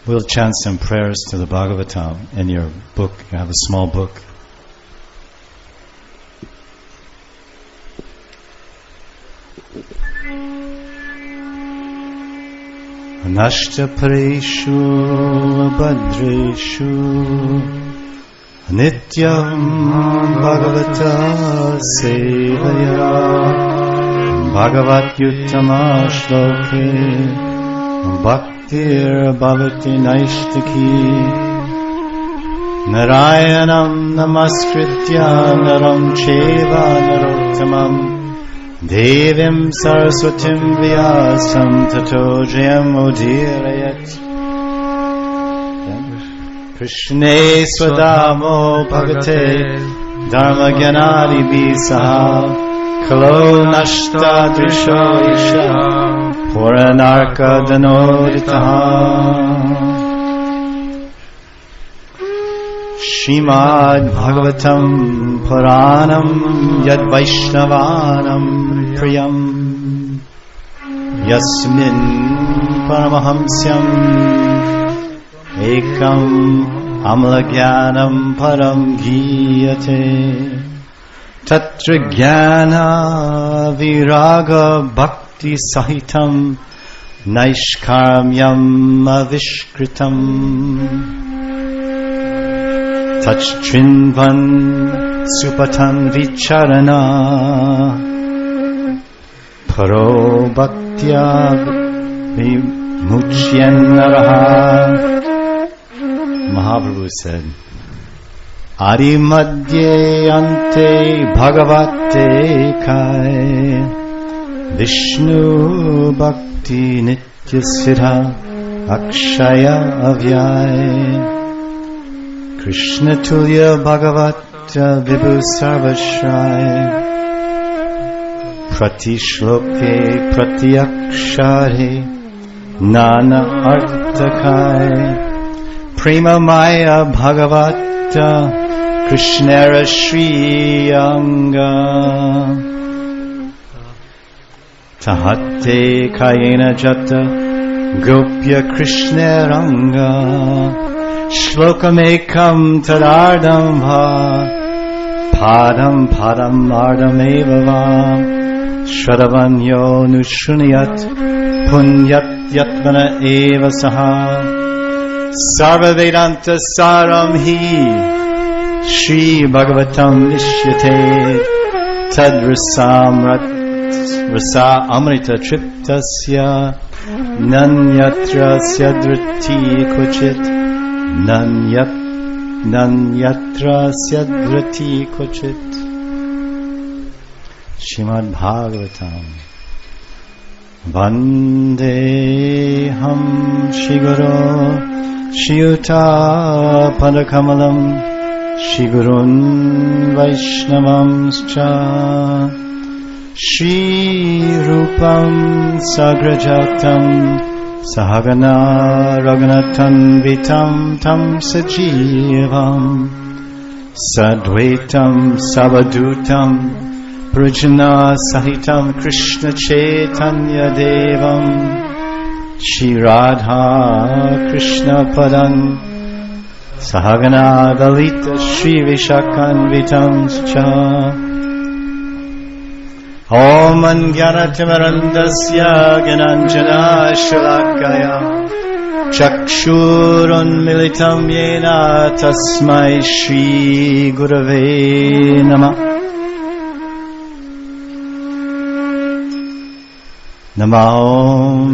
We'll chant some prayers to the Bhagavatam in your book. You have a small book. Nashta Pareshu Badreshu Nityam Bhagavata Sevaya Bhagavat Yuttama Shloke Bhaktir Bhavati Naishtaki Narayanam Namaskritya Naram Cheva Narottamam Devim Saraswatim Vyasam Tato Jayam Udirayat Krishne Swadamo Bhagate Dharma Gyanadi Bisaha Kalo Nashta Drisho Isha Puranarka Danoditaha Srimad Bhagavatam Puranam Yad Vaishnavanam Priyam Yasmin Paramahamsyam Ekam Amlagyanam Param Giyate Tatra Jnana Viraga Bhakti Sahitam Naishkarmyam Avishkritam Tachchinvan Supatan Vicharana Paro Bhaktya Vimuchyannaraha. Mahaprabhu said, Adi Madhye Ante Bhagavate Kai Vishnu Bhakti Nitya Siddha Akshaya Avyaya Krishna Tulya Bhagavata Vibhu Sarvashray Prati Shloke Prati Akshare Nana Artakai Prema Maya Bhagavata Krishnera Shri Anga Tahate Kayena Jata Gopya Krishneranga Shlokam tadardam va padam padam ardam eva shravanyo nushruniyat punyat yatmana eva saha sarva vedanta saram hi Shri Bhagavatam nishyate tad rasa amrita triptasya nanyatra syadvriti kuchit Nanyatra Syadrati Kochit. Srimad Bhagavatam. Vandeham Shiguro Shiyuta Padakamalam Shigurun Vaishnavamscha Shri Rupam Sagrajatam Sahagana Raghunathan Vitam Tam Sajivam Sadvaitam Savadutam Brajana Sahitam Krishna Chaitanya Devam Shri Radha Krishna Padam Sahagana Dalita Shri Vishakan Vitam Cha Om Jnanatimirandasya Gyananjana Shalakaya Chakshurun Militam Yena Tasmai Shri Gurave Namah Namo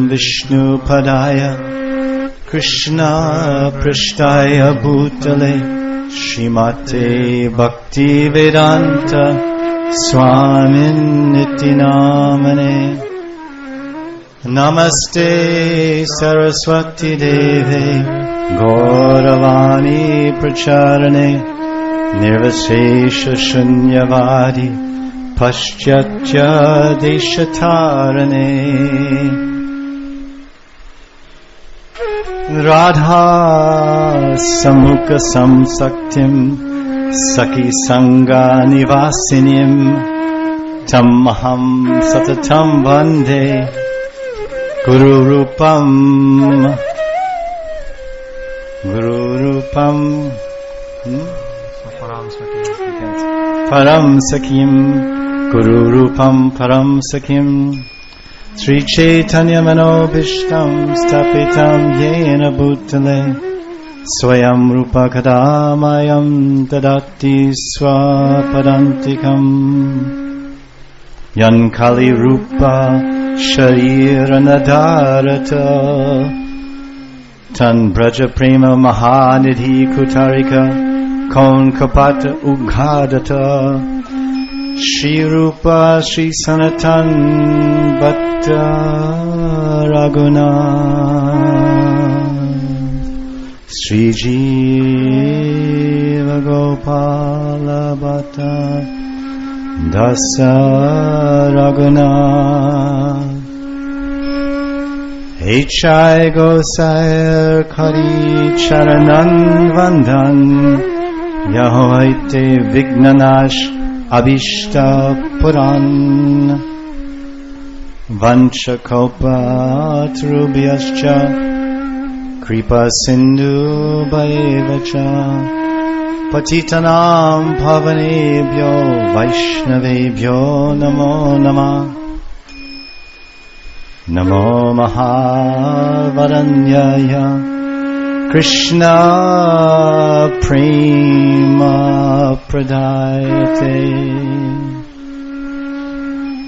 Vishnu Padaya Krishna Prishtaya Bhutale Srimate Bhakti Vedanta Swamin Niti Namane Namaste Saraswati Deve Gauravani Pracharane Nirvasesha Shunyavadi Paschatya Deshatarane Radha Samukha Samsaktim Saki Sangha Nivasinim Tamaham Satatam Vande Guru Rupam Guru Rupam Param Sakhim Guru Rupam Param Sakhim Sri Chaitanya Manobhishtam Stapitam Yena Bhutale Swayam Rupa Kadamayam Tadati Swapadantikam Yan Kali Rupa Sharira Nadarata Tan Braja Prema Mahanidhi Kutarika Kon Kapata Ughadata Shri Rupa Shri Sanatan Bhatta Raghunath Shri Jiva Gopala Bhatta Dasa Raghunath H.I. Gosair Kari Charanan Vandan Yahoite Vignanash Abhishta Puran Vanchakopa Trubhyascha Kripa Sindhu Bhaivacha Patitanam Pavanebhyo Vaishnavebhyo Namo Namah Namo Mahavaranyaya Krishna Prema Pradayate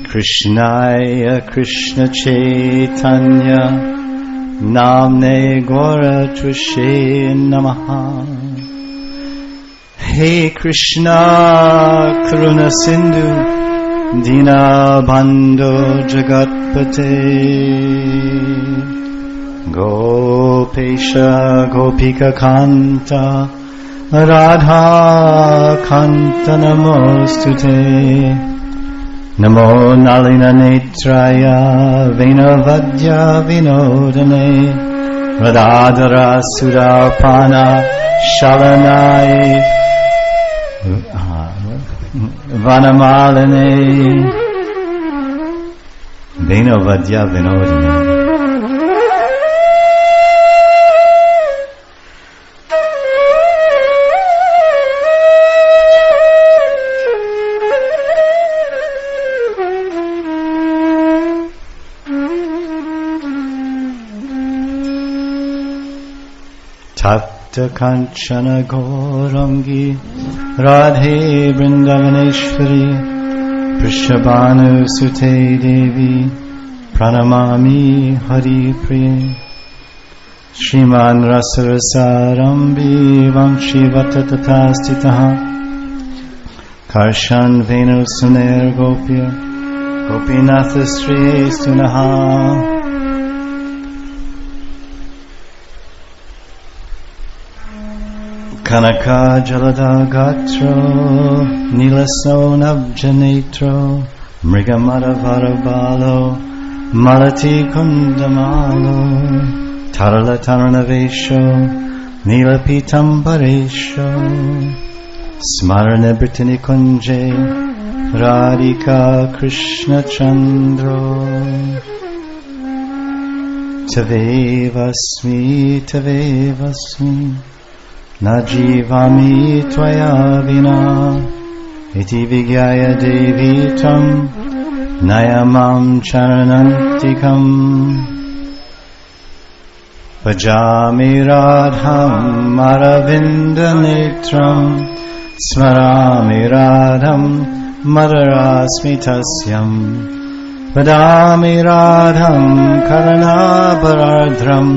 Krishnaya Krishna Chaitanya Namne Gora Trushe Namaha Hey Krishna Karuna Sindhu Dina Bandho Jagatpate Gopesha Gopika Kanta Radha Kanta Namostute Namo Nalina Netraya Venavadya Vinodane Radhadara Surapana Shalanai Vanamalane Venavadya Vinodane Tapta Kanchana Gaurangi Radhe Vrindavaneshwari Prishabhanu Sute Devi Pranamami Hari Priye Shriman Rasarasarambi Vamshi Vatatathastitaha Karshan Venu Suner Gopya Gopinatha Sri Sunaha Kanaka Jalada Gatro Nilaso Nabjanetro Mrigamada Varabalo Malati Kundamalo Tarala Taranavesho Nilapitambaresho Smarana Britini Kunje Radhika Krishna Chandro Tavevasmi Najivami Tvaya Vina Iti Vigyaya Devi Tam Nayamam Charanantikam Bhajami Radham Maravinda Netram Smarami Radham Madarasmitasyam Vadami Radham Karanabaradram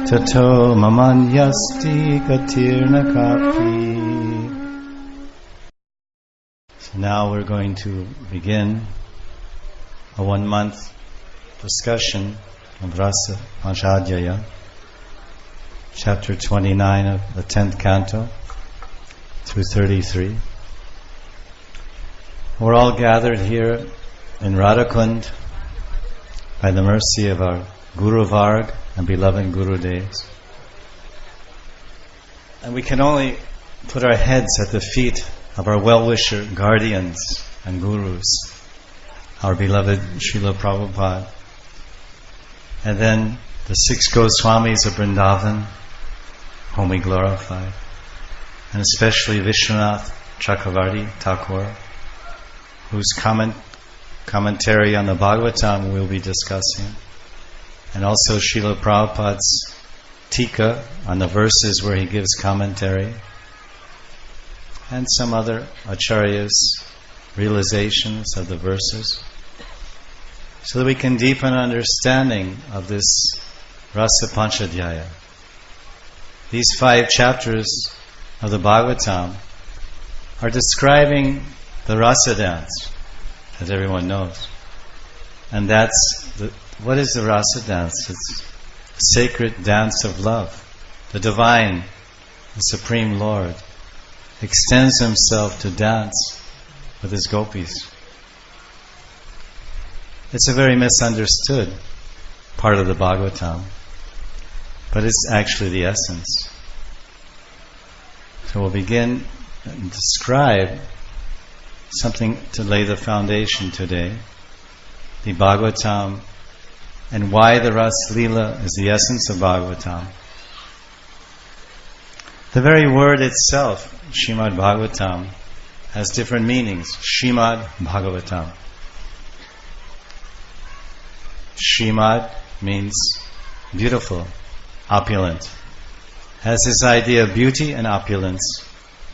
Tato Mamanyasti Katirna Kapi. So now we're going to begin a 1-month discussion of Rasa Panchadhyaya, chapter 29 of the 10th canto through 33. We're all gathered here in Radhakund by the mercy of our Guru Varg and beloved Guru Devs. And we can only put our heads at the feet of our well-wisher guardians and gurus, our beloved Srila Prabhupada, and then the 6 Goswamis of Vrindavan, whom we glorify, and especially Vishwanath Chakravarti Thakur, whose commentary on the Bhagavatam we'll be discussing, and also Srila Prabhupada's Tika on the verses where he gives commentary, and some other acharyas' realizations of the verses, so that we can deepen understanding of this Rasa Panchadhyaya. These 5 chapters of the Bhagavatam are describing the rasa dance, as everyone knows. And what is the rasa dance? It's a sacred dance of love. The divine, the Supreme Lord, extends himself to dance with his gopis. It's a very misunderstood part of the Bhagavatam, but it's actually the essence. So we'll begin and describe something to lay the foundation today, the Bhagavatam, and why the Raasa Lila is the essence of Bhagavatam. The very word itself, Srimad Bhagavatam, has different meanings. Srimad Bhagavatam. Srimad means beautiful, opulent. Has this idea of beauty and opulence,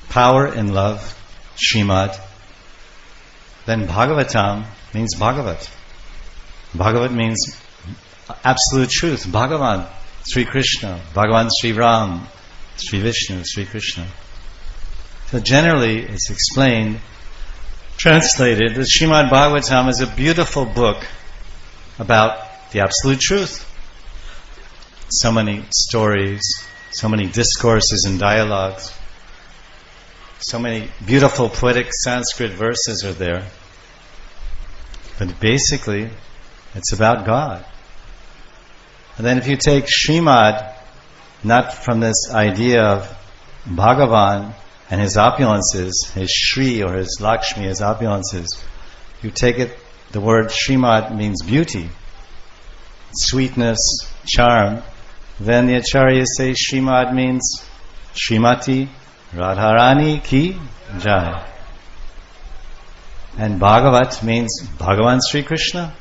power and love, Srimad. Then Bhagavatam means Bhagavat. Bhagavat means absolute truth. Bhagavan, Sri Krishna, Bhagavan Sri Ram, Sri Vishnu, Sri Krishna. So generally it's explained, translated, that Srimad Bhagavatam is a beautiful book about the absolute truth. So many stories, so many discourses and dialogues, so many beautiful poetic Sanskrit verses are there. But basically, it's about God. And then if you take Srimad, not from this idea of Bhagavan and his opulences, his Shri or his Lakshmi, his opulences, you take it, the word Srimad means beauty, sweetness, charm. Then the Acharyas say Srimad means Srimati Radharani Ki Jai. And Bhagavat means Bhagavan Sri Krishna.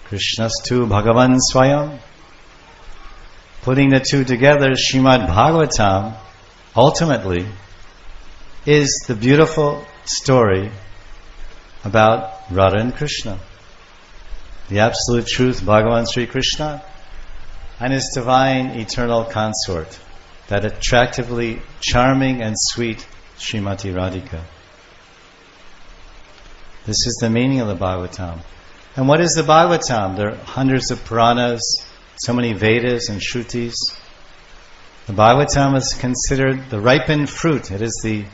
Krishnastu Bhagavan Swayam. Putting the two together, Srimad Bhagavatam ultimately is the beautiful story about Radha and Krishna. The absolute truth, Bhagavan Sri Krishna, and his divine eternal consort, that attractively charming and sweet Srimati Radhika. This is the meaning of the Bhagavatam. And what is the Bhagavatam? There are hundreds of Puranas, so many Vedas and Shrutis. The Bhagavatam is considered the ripened fruit. It is the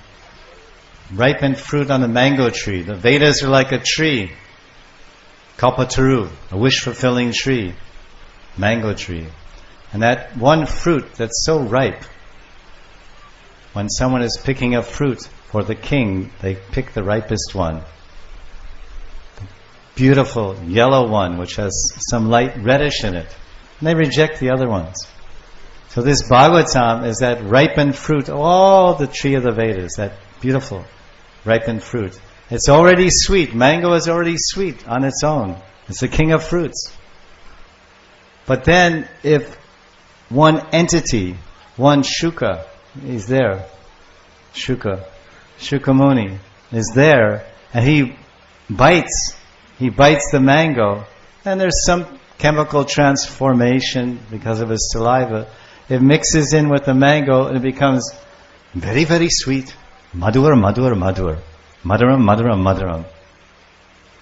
ripened fruit on the mango tree. The Vedas are like a tree, Kalpataru, a wish-fulfilling tree, mango tree. And that one fruit that's so ripe, when someone is picking a fruit for the king, they pick the ripest one. The beautiful yellow one, which has some light reddish in it. And they reject the other ones. So this Bhagavatam is that ripened fruit, all the tree of the Vedas, that beautiful ripened fruit. It's already sweet. Mango is already sweet on its own. It's the king of fruits. But then if one entity, one Shuka is there, Shuka Muni is there, and he bites the mango, and there's some chemical transformation because of his saliva. It mixes in with the mango and it becomes very, very sweet. Madhur, Madhur, Madhur. Madhuram, Madhuram, Madhuram.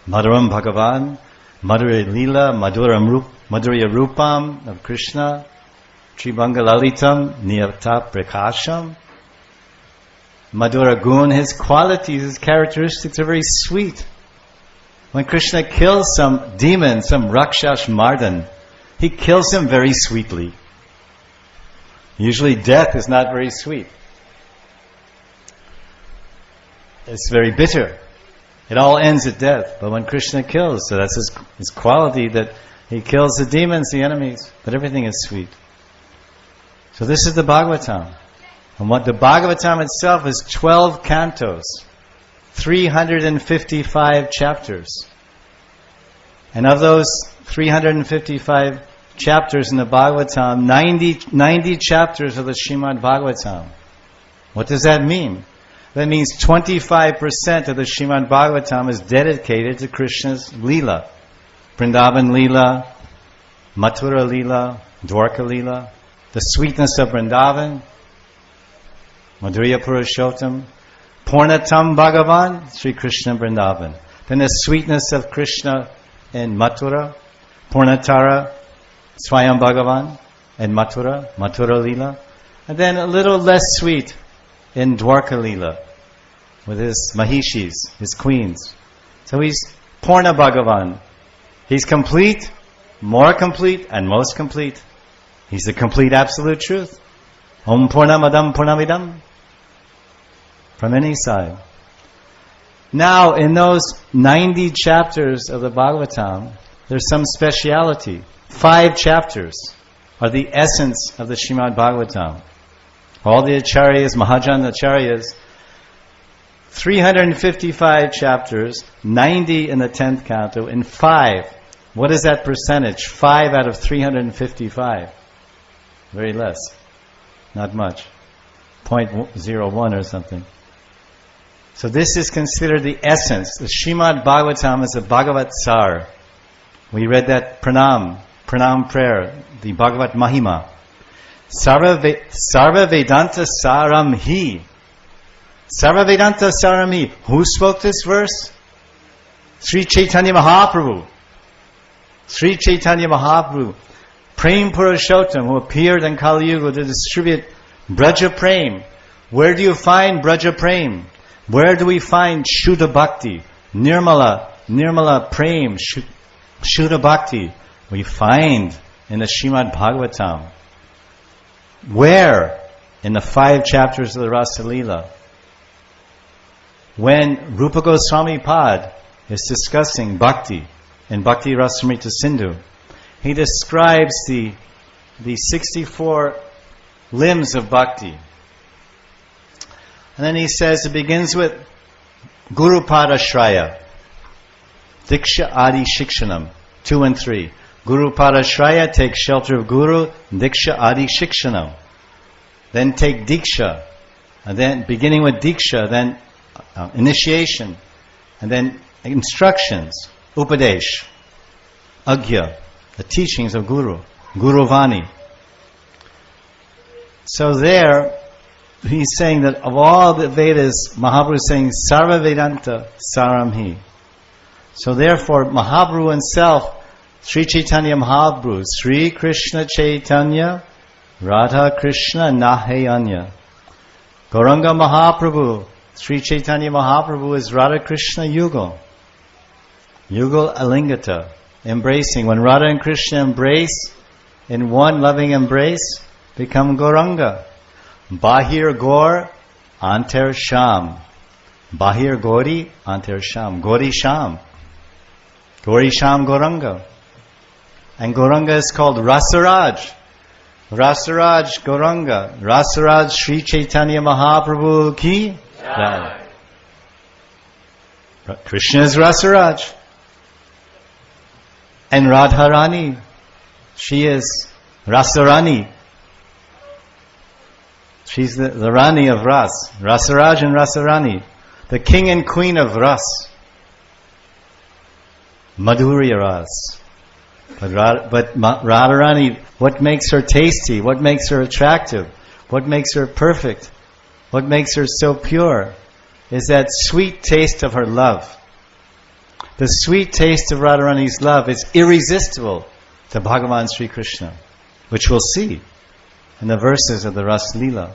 Madhuram Bhagavan, Madhurya Lila, Madhurya Rupam of Krishna, Tribhanga Lalitam, Niyata Prakasham. Madhura Gun, his qualities, his characteristics are very sweet. When Krishna kills some demon, some Rakshash Mardan, he kills him very sweetly. Usually death is not very sweet. It's very bitter. It all ends at death. But when Krishna kills, so that's his quality, that he kills the demons, the enemies, but everything is sweet. So this is the Bhagavatam. And what the Bhagavatam itself is 12 cantos, 355 chapters. And of those 355 chapters in the Bhagavatam, 90 chapters of the Srimad Bhagavatam. What does that mean? That means 25% of the Srimad Bhagavatam is dedicated to Krishna's Leela. Vrindavan Leela, Mathura Leela, Dwarka Leela, the sweetness of Vrindavan, Madhurya Purushottam, Purnatam Bhagavan, Sri Krishna Vrindavan. Then the sweetness of Krishna in Mathura, Purnatara, Swayam Bhagavan in Mathura, Mathura Leela. And then a little less sweet in Dwarka Leela with his Mahishis, his queens. So he's Purna Bhagavan. He's complete, more complete, and most complete. He's the complete absolute truth. Om Purnamadam Purnamidam. From any side. Now, in those 90 chapters of the Bhagavatam, there's some speciality. 5 chapters are the essence of the Srimad Bhagavatam. All the acharyas, Mahajan acharyas, 355 chapters, 90 in the 10th canto, and 5. What is that percentage? 5 out of 355. Very less. Not much. 0.01 or something. So this is considered the essence. The Srimad Bhagavatam is a Bhagavat Sar. We read that pranam prayer, the Bhagavat Mahima. Sarva Vedanta Saram Hi. Sarva Vedanta Saram Hi. Who spoke this verse? Sri Chaitanya Mahaprabhu. Sri Chaitanya Mahaprabhu. Prem Purushottam, who appeared in Kali Yuga to distribute Braja Prem. Where do you find Braja Prem? Where do we find Shuddha Bhakti? Nirmala Prem, Shuddha Bhakti. We find in the Srimad Bhagavatam. Where? In the 5 chapters of the Raasa Lila. When Rupa Goswami Pad is discussing Bhakti in Bhakti Rasamrita Sindhu, he describes the 64 limbs of Bhakti. And then he says it begins with Guru Padashraya, Diksha Adi Shikshanam, 2 and 3. Guru Padashraya, take shelter of Guru, Diksha Adi Shikshanam. Then take Diksha, and then beginning with Diksha, then initiation, and then instructions, Upadesh, Agya, the teachings of Guru, Guru Vani. So there, he's saying that of all the Vedas, Mahaprabhu is saying Sarva Vedanta Saramhi. So therefore, Mahaprabhu himself, Sri Chaitanya Mahaprabhu, Sri Krishna Chaitanya, Radha-Krishna Nahayanya. Gauranga Mahaprabhu, Sri Chaitanya Mahaprabhu is Radha-Krishna Yugal. Yugal Alingata, embracing. When Radha and Krishna embrace in one loving embrace, become Gauranga. Bahir Gaur, Antar Sham. Bahir Gauri, Antar Sham. Gauri Sham. Gauri Sham Gauranga. And Gauranga is called Rasaraj. Rasaraj Gauranga. Rasaraj Sri Chaitanya Mahaprabhu ki Jai. Krishna is Rasaraj. And Radharani, she is Rasarani. She's the Rani of Ras. Rasaraj and Rasarani. The king and queen of Ras. Madhurya Ras. But Radharani, what makes her tasty? What makes her attractive? What makes her perfect? What makes her so pure? Is that sweet taste of her love. The sweet taste of Radharani's love is irresistible to Bhagavan Sri Krishna, which we'll see in the verses of the Raasa Lila.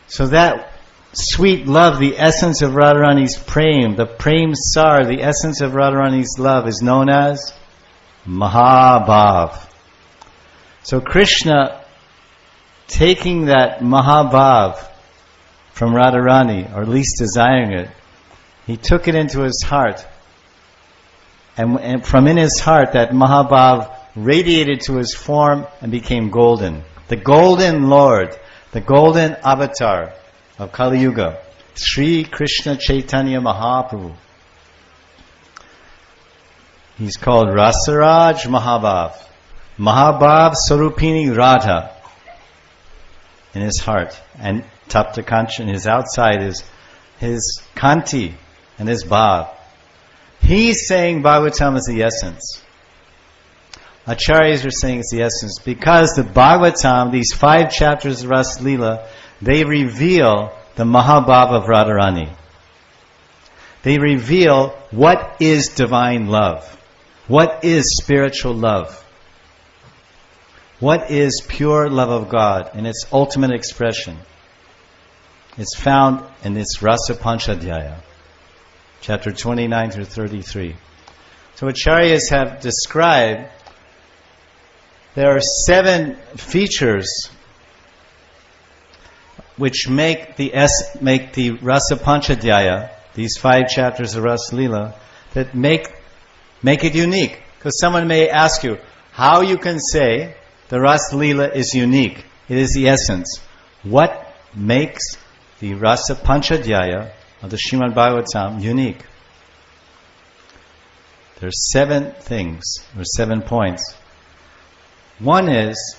So that sweet love, the essence of Radharani's prem, the prem sar, the essence of Radharani's love is known as Mahabhav. So Krishna, taking that Mahabhav from Radharani, or at least desiring it, he took it into his heart. And from in his heart, that Mahabhav radiated to his form and became golden. The golden Lord, the golden avatar of Kali Yuga, Sri Krishna Chaitanya Mahaprabhu. He's called Rasaraj Mahabhav. Mahabhav Sarupini Radha in his heart. And Tapta Kanchan, his outside is his Kanti and his Bhav. He's saying Bhagavatam is the essence. Acharyas are saying it's the essence because the Bhagavatam, these 5 chapters of Raasa Lila, they reveal the Mahabhav of Radharani. They reveal what is divine love. What is spiritual love? What is pure love of God in its ultimate expression? It's found in this Rasa Panchadhyaya, chapter 29 through 33. So Acharyas have described there are 7 features which make the Rasa Panchadhyaya, these 5 chapters of Raasa Lila, that make it unique. Because someone may ask you, how you can say the Raasa Lila is unique? It is the essence. What makes the Rasa Panchadhyaya of the Srimad Bhagavatam unique? There's 7 things, or 7 points. One is,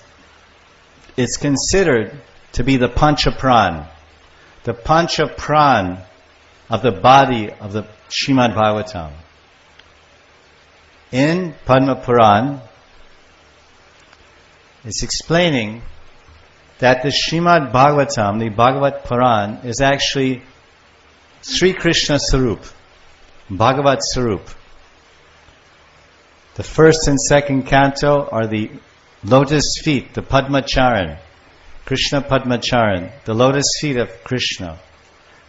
it's considered to be the Panchapran. The Panchapran of the body of the Srimad Bhagavatam. In Padma Puran, it's explaining that the Srimad Bhagavatam, the Bhagavat Puran, is actually Sri Krishna Sarup, Bhagavat Sarup. The first and second canto are the lotus feet, the Padma Charan, Krishna Padma Charan, the lotus feet of Krishna.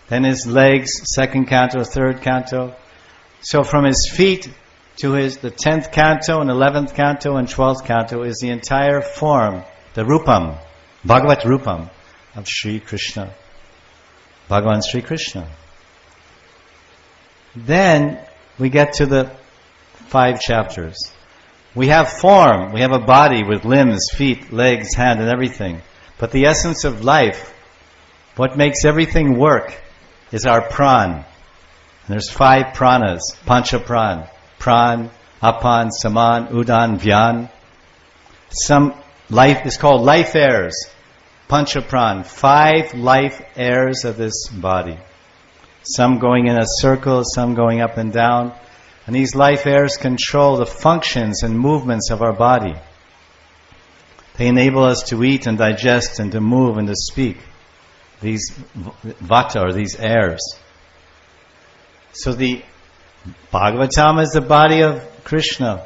Then his legs, second canto, third canto. So from his feet to the 10th canto and 11th canto and 12th canto is the entire form, the Rupam, Bhagavat Rupam of Sri Krishna, Bhagavan Sri Krishna. Then we get to the 5 chapters. We have form, we have a body with limbs, feet, legs, hand and everything. But the essence of life, what makes everything work, is our pran. And there's 5 pranas, pancha pran. Pran, apan, saman, udan, vyan. Some life is called life airs. Pancha pran, 5 life airs of this body. Some going in a circle, some going up and down. And these life airs control the functions and movements of our body. They enable us to eat and digest and to move and to speak. These vata, or these airs. So the Bhagavatam is the body of Krishna.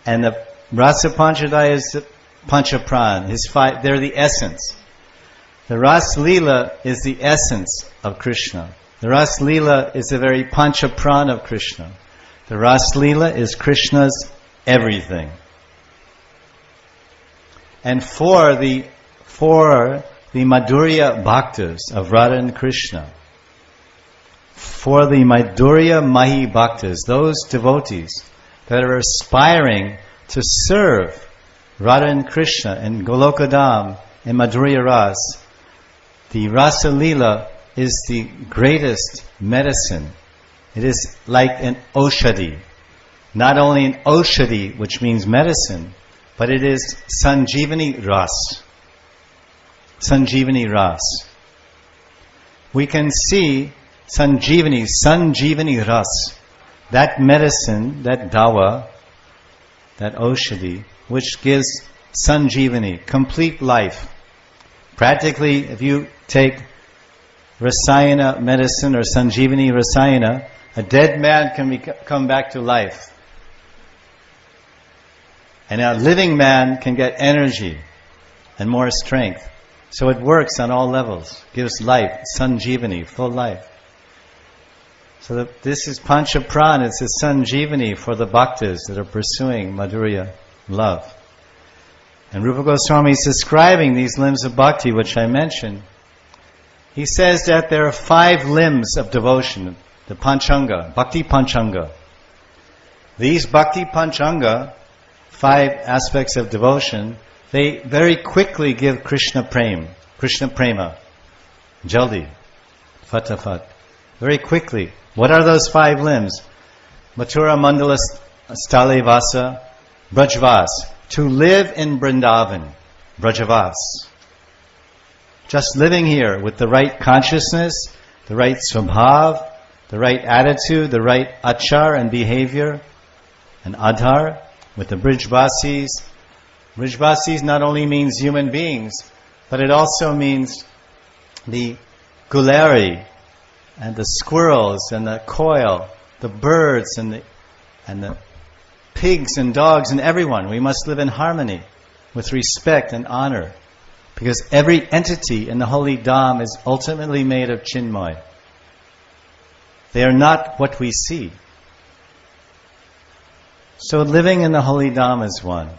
And the Rasa Panchadhyaya is the Panchapran. His 5, they're the essence. The Raasa Lila is the essence of Krishna. The Raasa Lila is the very Panchapran of Krishna. The Raasa Lila is Krishna's everything. And for the Madhurya Bhaktas of Radha and Krishna, for the Madhurya Mahi Bhaktas, those devotees that are aspiring to serve Radha and Krishna and Golokadam and Madhurya Ras, the Rasa Lila is the greatest medicine. It is like an oshadi. Not only an oshadi, which means medicine, but it is Sanjivani Ras. Sanjivani Ras. We can see Sanjivani Ras. That medicine, that dawa, that oshadi, which gives Sanjivani, complete life. Practically, if you take Rasayana medicine or Sanjivani Rasayana, a dead man can come back to life. And a living man can get energy and more strength. So it works on all levels. Gives life, Sanjivani, full life. So this is Panchapran, it's a Sanjivani for the bhaktas that are pursuing Madhurya love. And Rupa Goswami is describing these limbs of bhakti, which I mentioned. He says that there are 5 limbs of devotion, the Panchanga, Bhakti Panchanga. These Bhakti Panchanga, 5 aspects of devotion, they very quickly give Krishna prem. Krishna Prema. Jaldi. Fatafat. Very quickly. What are those 5 limbs? Mathura Mandala Stale Vasa Brajvas. To live in Vrindavan. Vrajavas. Just living here with the right consciousness, the right swabhav, the right attitude, the right achar and behavior, and adhar, with the Brijvasis. Brijvasis not only means human beings, but it also means the guleri, and the squirrels, and the koil, the birds, and the pigs and dogs, and everyone. We must live in harmony, with respect and honor, because every entity in the holy Dham is ultimately made of Chinmoy. They are not what we see. So living in the holy Dham is one.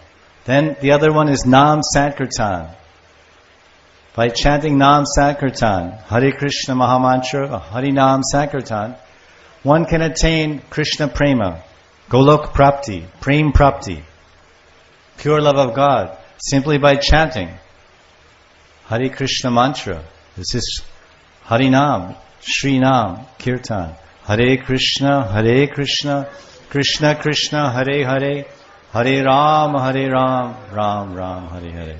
Then the other one is Nam Sankirtan. By chanting Nam Sankirtan, Hare Krishna Mahamantra, Hari Nam Sankirtan, one can attain Krishna Prema, Golok Prapti, Prem Prapti, pure love of God, simply by chanting Hare Krishna mantra. This is Hari Nam, Shri Nam, Kirtan. Hare Krishna, Krishna Krishna, Hare Hare, Hare Ram, Ram Ram, Hare Hare.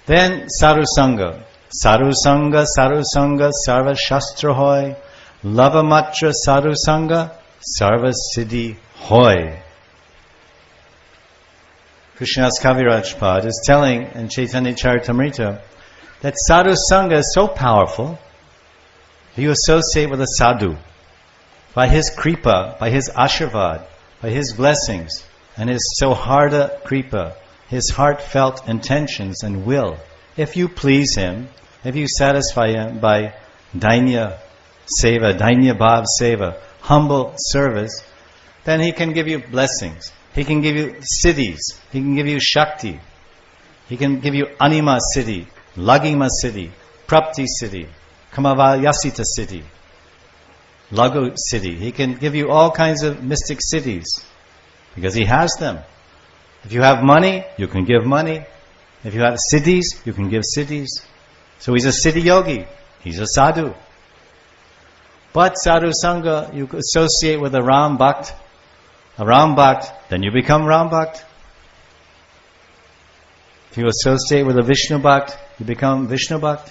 Then Sarusanga. Sarusanga, Sarva Shastra Hoy. Lavamatra Sarusanga, Sarva Siddhi Hoy. Krishnadas Kaviraj Pad is telling in Chaitanya Charitamrita that sadhu sangha is so powerful. You associate with a sadhu by his kripa, by his ashirvad, by his blessings, and his soharda kripa, his heartfelt intentions and will. If you please him, if you satisfy him by dainya seva, dainya bhav seva, humble service, then he can give you blessings. He can give you siddhis. He can give you shakti. He can give you anima siddhi, lagima siddhi, prapti siddhi, kamavalyasita siddhi, lagu siddhi. He can give you all kinds of mystic siddhis because he has them. If you have money, you can give money. If you have siddhis, you can give siddhis. So he's a siddhi yogi. He's a sadhu. But sadhu sangha, you associate with a Ram Bhakt. A Ram Bhakt, then you become Ram Bhakt. If you associate with a Vishnu Bhakt, you become Vishnu Bhakt.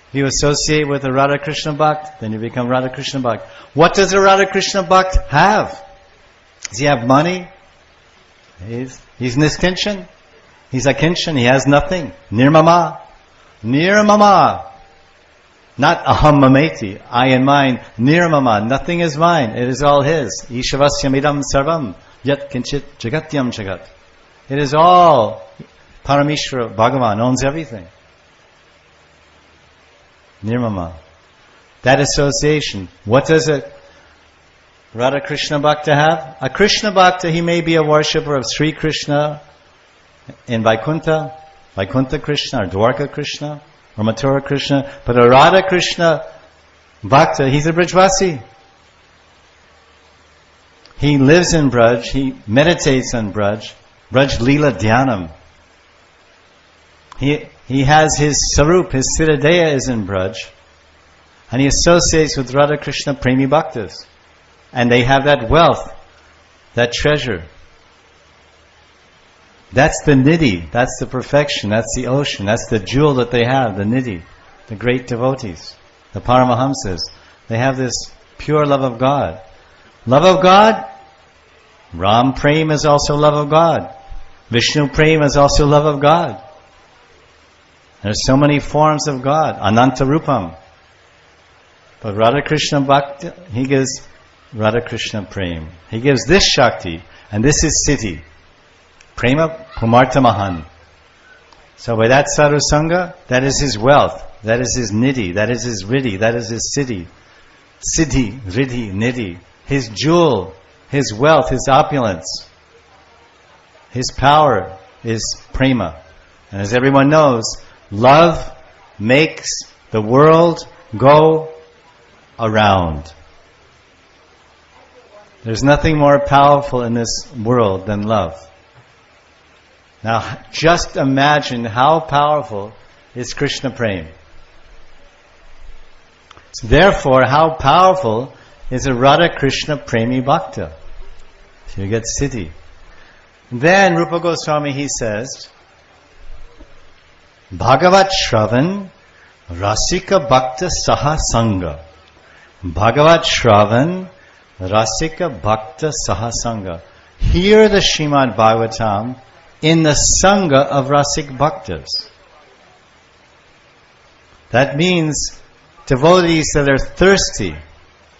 If you associate with a Radha-Krishna Bhakt, then you become Radha-Krishna Bhakt. What does a Radha-Krishna Bhakt have? Does he have money? He's niskinchan. He's akinchan. He has nothing. Nirmama. Nirmama. Not aham mameti, I and mine. Nirmama, nothing is mine. It is all his. Ishavasyamidam sarvam yat kinchit jagatyam jagat. It is all. Parameshwara Bhagavan owns everything. Nirmama. That association. What does a Radha Krishna Bhakta have? A Krishna Bhakta, he may be a worshipper of Sri Krishna in Vaikuntha Krishna or Dwarka Krishna or Mathura Krishna, but a Radha Krishna Bhakta, he's a Brajvasi. He lives in Braj, he meditates on Braj Lila Dhyanam. He has his Sarup, his Siddhadeya is in Braj, and he associates with Radha Krishna Premi Bhaktas. And they have that wealth, that treasure. That's the nidhi, that's the perfection, that's the ocean, that's the jewel that they have, the nidhi, the great devotees, the Paramahamsas. They have this pure love of God. Love of God, Ram Prem is also love of God. Vishnu Prem is also love of God. There's so many forms of God, Ananta Rupam. But Radha Krishna Bhakti, he gives Radha Krishna Prem. He gives this Shakti, and this is Siddhi. Prema Pumartha Mahan. So by that sadhu sangha, that is his wealth, that is his nidhi, that is his riddhi, that is his siddhi. Siddhi, riddhi, nidhi. His jewel, his wealth, his opulence, his power is prema. And as everyone knows, love makes the world go around. There's nothing more powerful in this world than love. Now, just imagine how powerful is Krishna Prem. So therefore, how powerful is a Radha-Krishna Premi Bhakta? So you get Siddhi. Then Rupa Goswami, he says, Bhagavat Shravan Rasika Bhakta Saha Sangha. Bhagavat Shravan Rasika Bhakta Saha Sangha. Hear the Srimad Bhagavatam in the Sangha of Rasik Bhaktas. That means devotees that are thirsty,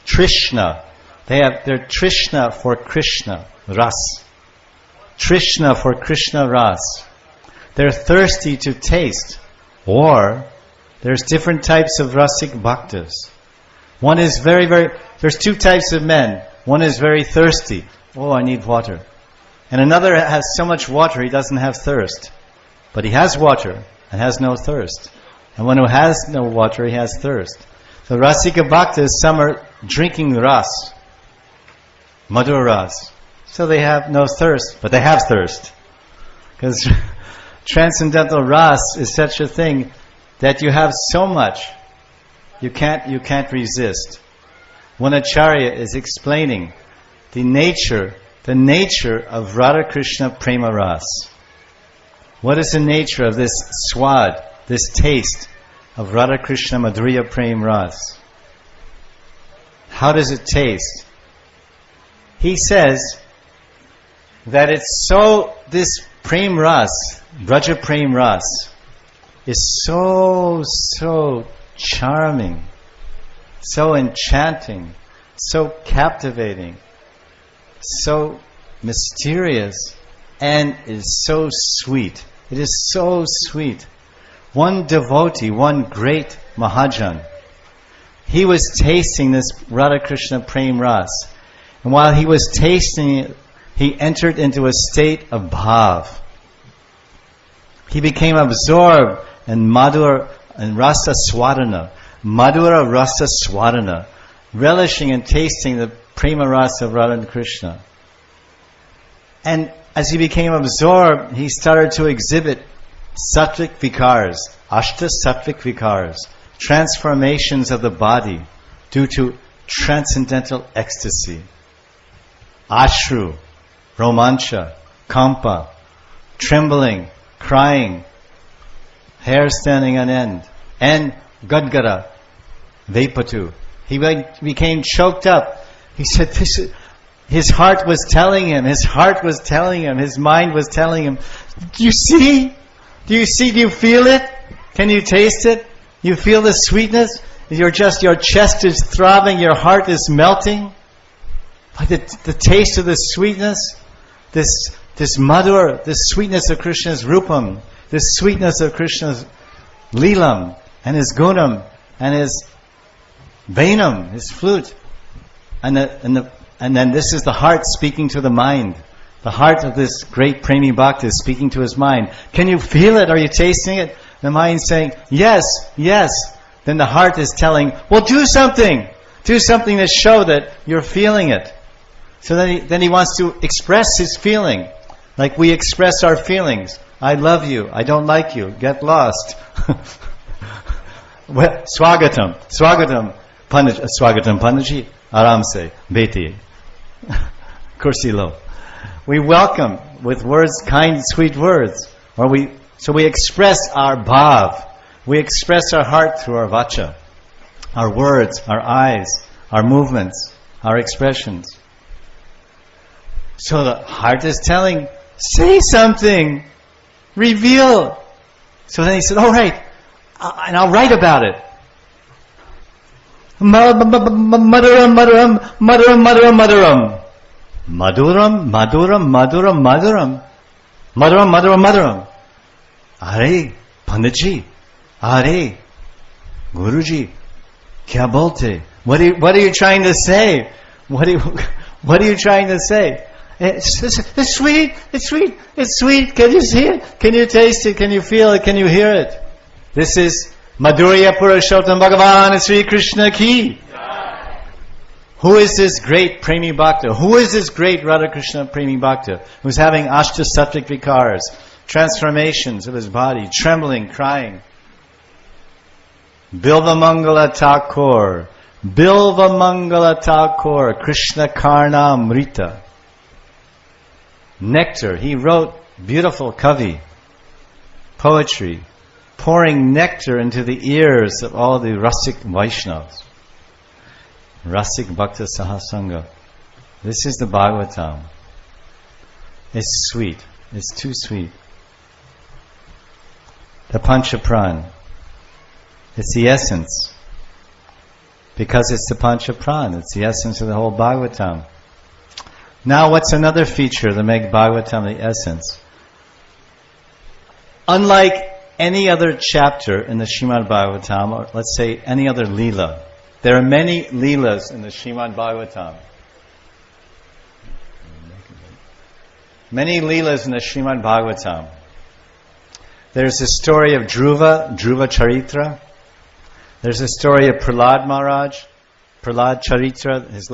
Trishna. They're Trishna for Krishna, Ras. Trishna for Krishna Ras. They're thirsty to taste. Or, there's different types of Rasik Bhaktas. One is there's two types of men. One is very thirsty. Oh, I need water. And another has so much water he doesn't have thirst. But he has water and has no thirst. And one who has no water, he has thirst. So Rasika Bhaktas, some are drinking Ras, Madhura Ras. So they have no thirst, but they have thirst. Because transcendental Ras is such a thing that you have so much, you can't resist. One Acharya is explaining the nature of Radha-Krishna Prema Ras. What is the nature of this swad, this taste of Radha-Krishna Madhurya Prem Ras? How does it taste? He says that this Prem Ras, Vraja Prem Ras, is so charming, so enchanting, so captivating, so mysterious, and is so sweet. It is so sweet. One devotee, one great Mahajan, he was tasting this Radha-Krishna Prem Ras. And while he was tasting it, he entered into a state of bhav. He became absorbed in Madhura and Rasa Swadana, Madhura Rasa Swadana, relishing and tasting the Prema Rasa of Radha and Krishna. And as he became absorbed, he started to exhibit sattvic vikars, ashta sattvic vikars, transformations of the body due to transcendental ecstasy. Ashru, romancha, kampa, trembling, crying, hair standing on end, and gadgara, vepatu. He became choked up. He said, his heart was telling him, his mind was telling him, do you see? Do you feel it? Can you taste it? You feel the sweetness? Your chest is throbbing, your heart is melting. By the taste of the sweetness, this madhur, this sweetness of Krishna's rupam, this sweetness of Krishna's lilam, and his gunam, and his venam, his flute. And then this is the heart speaking to the mind. The heart of this great Premi Bhakta is speaking to his mind. Can you feel it? Are you tasting it? The mind saying, yes, yes. Then the heart is telling, well, do something. Do something to show that you're feeling it. So then he wants to express his feeling. Like we express our feelings. I love you. I don't like you. Get lost. Swagatam. Pandji. Aram se. Beti. Kursi lo. We welcome with words, kind, sweet words. So we express our bhav. We express our heart through our vacha, our words, our eyes, our movements, our expressions. So the heart is telling, say something, reveal. So then he said, all right, and I'll write about it. Maduram, maduram, maduram, maduram, maduram. Maduram, maduram, maduram, maduram. Maduram, maduram, maduram. Are, Panditji, are, Guruji, kya bolte? What are you trying to say? What are you trying to say? It's sweet, it's sweet, it's sweet. Can you see it? Can you taste it? Can you feel it? Can you hear it? This is Madhurya Purushottam Bhagavan Sri Krishna ki. Who is this great Premi Bhakta? Who is this great Radha-Krishna Premi Bhakta? Who's having ashta sattvic vikars, transformations of his body, trembling, crying, Bilva Mangala Thakur, Bilva Mangala Thakur, Krishna Karna Amrita. Nectar. He wrote beautiful kavi, poetry, pouring nectar into the ears of all the Rasik Vaishnavas. Rasik Bhakta Sahasanga. This is the Bhagavatam. It's sweet. It's too sweet. The Panchapran. It's the essence. Because it's the Panchapran. It's the essence of the whole Bhagavatam. Now what's another feature that makes Bhagavatam the essence? Unlike any other chapter in the Srimad Bhagavatam, or let's say any other Leela, there are many Leelas in the Srimad Bhagavatam. Many Leelas in the Srimad Bhagavatam. There's the story of Dhruva Charitra. There's the story of Prahlad Maharaj, Prahlad Charitra, his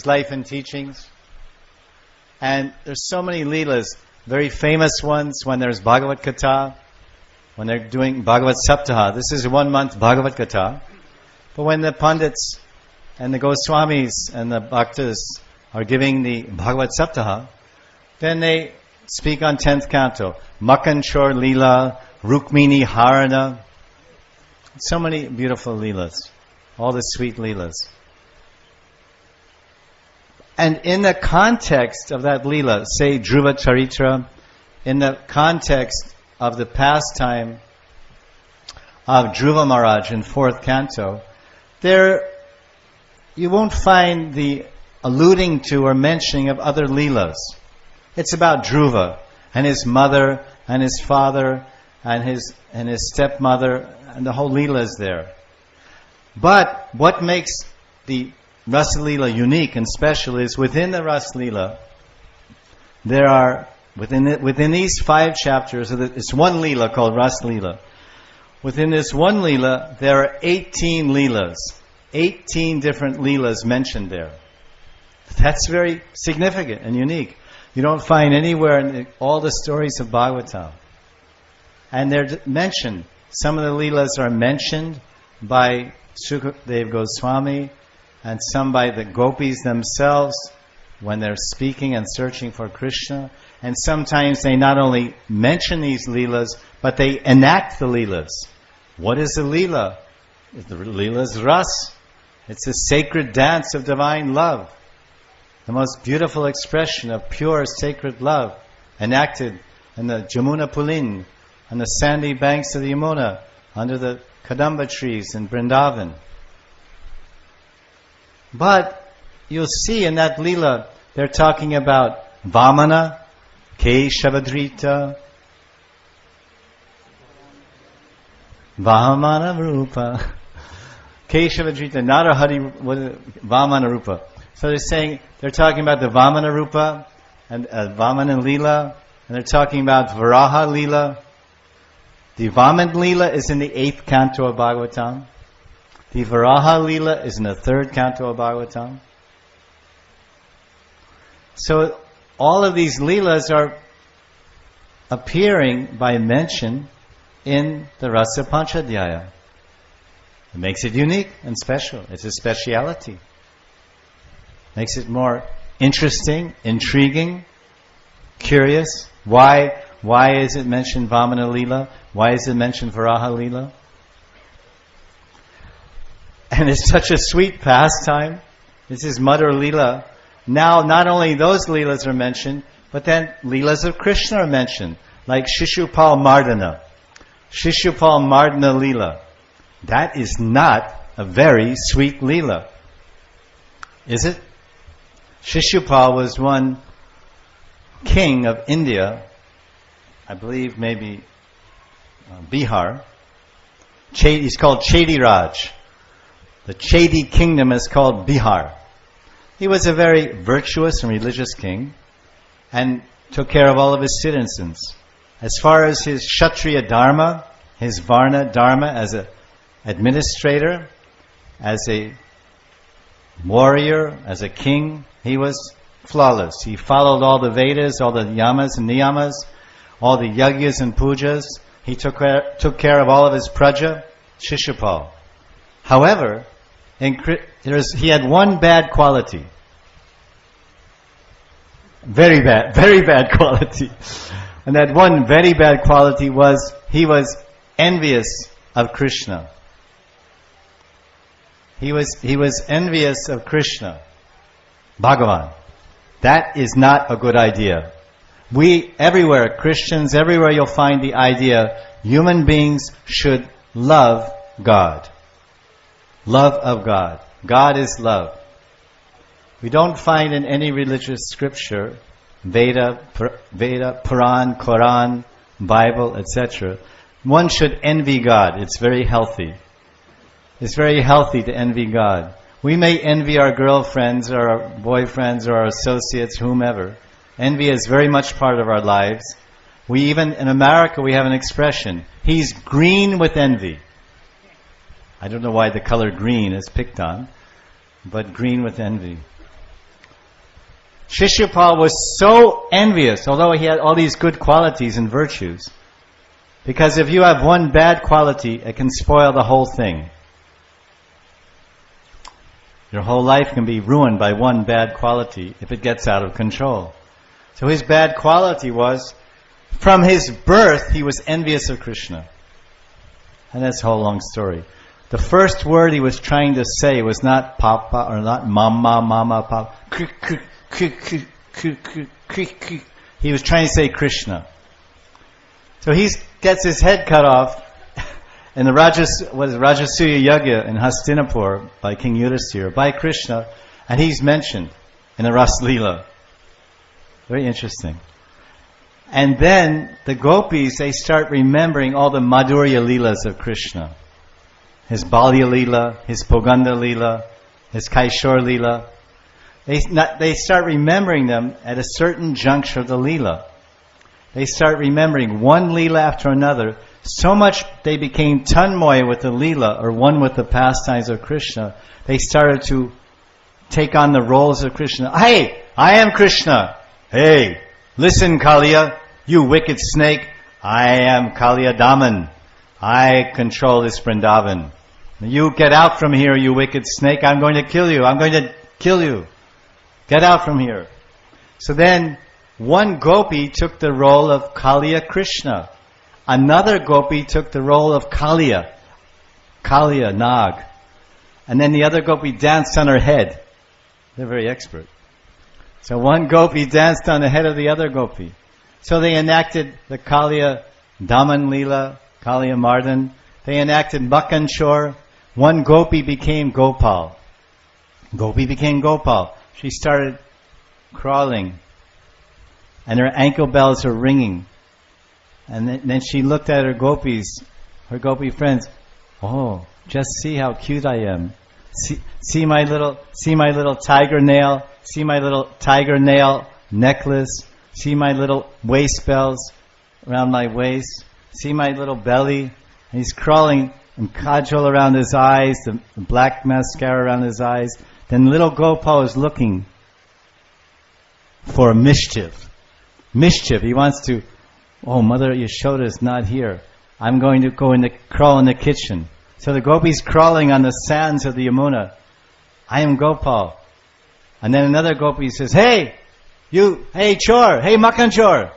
life and teachings. And there's so many Leelas, very famous ones when there's Bhagavad Katha, when they're doing Bhagavad Saptaha. This is a 1 month Bhagavad Katha. But when the Pandits and the Goswamis and the Bhaktas are giving the Bhagavad Saptaha, then they speak on 10th canto. Makanchor Leela, Rukmini Harana. So many beautiful Leelas. All the sweet Leelas. And in the context of that Leela, say Dhruva Charitra, in the context of the pastime of Dhruva Maharaj in 4th canto, there you won't find the alluding to or mentioning of other Leelas. It's about Dhruva and his mother and his father and his stepmother, and the whole Leela is there. But what makes the Raasa Lila unique and special is within the Raasa Lila, there are, within these 5 chapters, it's one Leela called Raasa Lila. Within this one Leela, there are 18 Leelas. 18 different Leelas mentioned there. That's very significant and unique. You don't find anywhere in all the stories of Bhagavatam. And they're mentioned. Some of the Leelas are mentioned by Sukadeva Goswami, and some by the gopis themselves when they're speaking and searching for Krishna. And sometimes they not only mention these Leelas, but they enact the Leelas. What is a Leela? The Leela is Ras. It's a sacred dance of divine love. The most beautiful expression of pure sacred love enacted in the Yamuna Pulin, on the sandy banks of the Yamuna, under the Kadamba trees in Vrindavana. But you'll see in that Leela, they're talking about Vamana, Keshavadrita, Vamana Rupa, Keshavadrita, Narahari, Vamana Rupa. So they're talking about the Vamana Rupa and Vamana Leela, and they're talking about Varaha Leela. The Vamana Leela is in the 8th canto of Bhagavatam. The Varaha Leela is in the 3rd canto of Bhagavatam. So all of these Leelas are appearing by mention in the Rasa Panchadhyaya. It makes it unique and special. It's a speciality. Makes it more interesting, intriguing, curious. Why is it mentioned Vamana Leela? Why is it mentioned Varaha Leela? And it's such a sweet pastime. This is Madhur Leela. Now, not only those Leelas are mentioned, but then Leelas of Krishna are mentioned, like Shishupal Mardana. Shishupal Mardana Leela. That is not a very sweet Leela. Is it? Shishupal was one king of India, I believe maybe Bihar. He's called Chediraj. The Chedi kingdom is called Bihar. He was a very virtuous and religious king and took care of all of his citizens. As far as his Kshatriya Dharma, his Varna Dharma as an administrator, as a warrior, as a king, he was flawless. He followed all the Vedas, all the yamas and niyamas, all the yagyas and pujas. He took care of all of his praja. Shishupal. However, he had one bad quality. Very bad quality. And that one very bad quality was he was envious of Krishna. He was envious of Krishna, Bhagavan. That is not a good idea. Everywhere, Christians, everywhere you'll find the idea, human beings should love God. Love of God. God is love. We don't find in any religious scripture, Veda, Puran, Quran, Bible, etc. One should envy God. It's very healthy. It's very healthy to envy God. We may envy our girlfriends or our boyfriends or our associates, whomever. Envy is very much part of our lives. We even, in America, we have an expression, he's green with envy. I don't know why the color green is picked on, but green with envy. Shishupal was so envious, although he had all these good qualities and virtues, because if you have one bad quality, it can spoil the whole thing. Your whole life can be ruined by one bad quality if it gets out of control. So his bad quality was, from his birth, he was envious of Krishna. And that's a whole long story. The first word he was trying to say was not Papa or not Mama, Papa. He was trying to say Krishna. So he gets his head cut off in the Rajasuya Yagya in Hastinapur by King Yudhisthira, by Krishna, and he's mentioned in the Raasa Lila. Very interesting. And then the gopis, they start remembering all the Madhurya Leelas of Krishna. His Balya Lila, his Poganda Lila, his Kaishor Lila. They start remembering them at a certain juncture of the Lila. They start remembering one Lila after another. So much they became tanmoy with the Lila, or one with the pastimes of Krishna. They started to take on the roles of Krishna. Hey, I am Krishna. Hey, listen Kaliya, you wicked snake. I am Kaliya Daman. I control this Vrindavan. You get out from here, you wicked snake. I'm going to kill you. I'm going to kill you. Get out from here. So then, one gopi took the role of Kaliya Krishna. Another gopi took the role of Kaliya, Nag. And then the other gopi danced on her head. They're very expert. So one gopi danced on the head of the other gopi. So they enacted the Kaliya Daman Lila, Kaliya Mardan. They enacted Makanchor. One gopi became Gopal. Gopi became Gopal. She started crawling. And her ankle bells were ringing. And then she looked at her gopis, her gopi friends. Oh, just see how cute I am. See my little tiger nail. See my little tiger nail necklace. See my little waist bells around my waist. See my little belly. And he's crawling, and kajal around his eyes, the black mascara around his eyes. Then little Gopal is looking for mischief. Mischief. He wants to, oh, Mother Yashoda is not here. I'm going to crawl in the kitchen. So the gopi's crawling on the sands of the Yamuna. I am Gopal. And then another gopi says, hey, Chor, hey Makan Chor,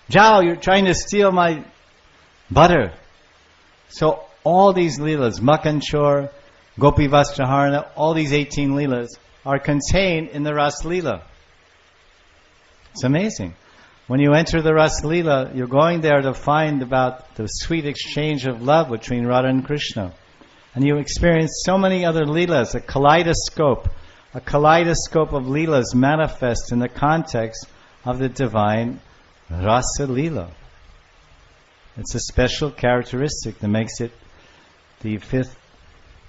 Jao, you're trying to steal my butter. So all these leelas, Makan Chor, Gopi Vastraharana, all these 18 leelas are contained in the Raasa Lila. It's amazing. When you enter the Raasa Lila, you're going there to find about the sweet exchange of love between Radha and Krishna. And you experience so many other leelas, a kaleidoscope of leelas manifest in the context of the divine Raasa Lila. It's a special characteristic that makes it the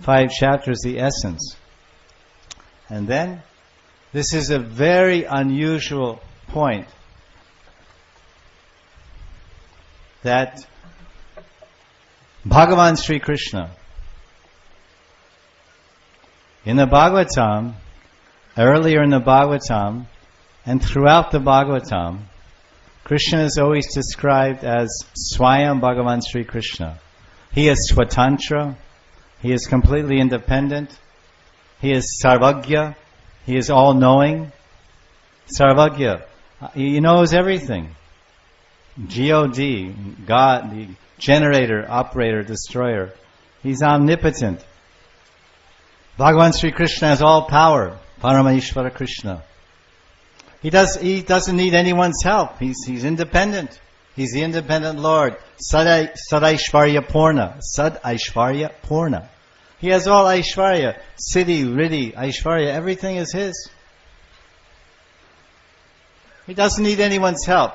5 chapters, the essence. And then, this is a very unusual point, that Bhagavan Sri Krishna, in the Bhagavatam, earlier in the Bhagavatam, and throughout the Bhagavatam, Krishna is always described as Swayam Bhagavan Sri Krishna. He is Swatantra, He is completely independent. He is Sarvagya. He is all-knowing. Sarvagya. He knows everything. G-O-D, God, the generator, operator, destroyer. He's omnipotent. Bhagavan Sri Krishna has all power. Paramayishvara Krishna. He doesn't need anyone's help. He's independent. He's the independent Lord. Sadaishvarya Purna. Sad-Aishvarya Purna. He has all Aishvarya. Siddhi, Riddhi, Aishvarya. Everything is His. He doesn't need anyone's help.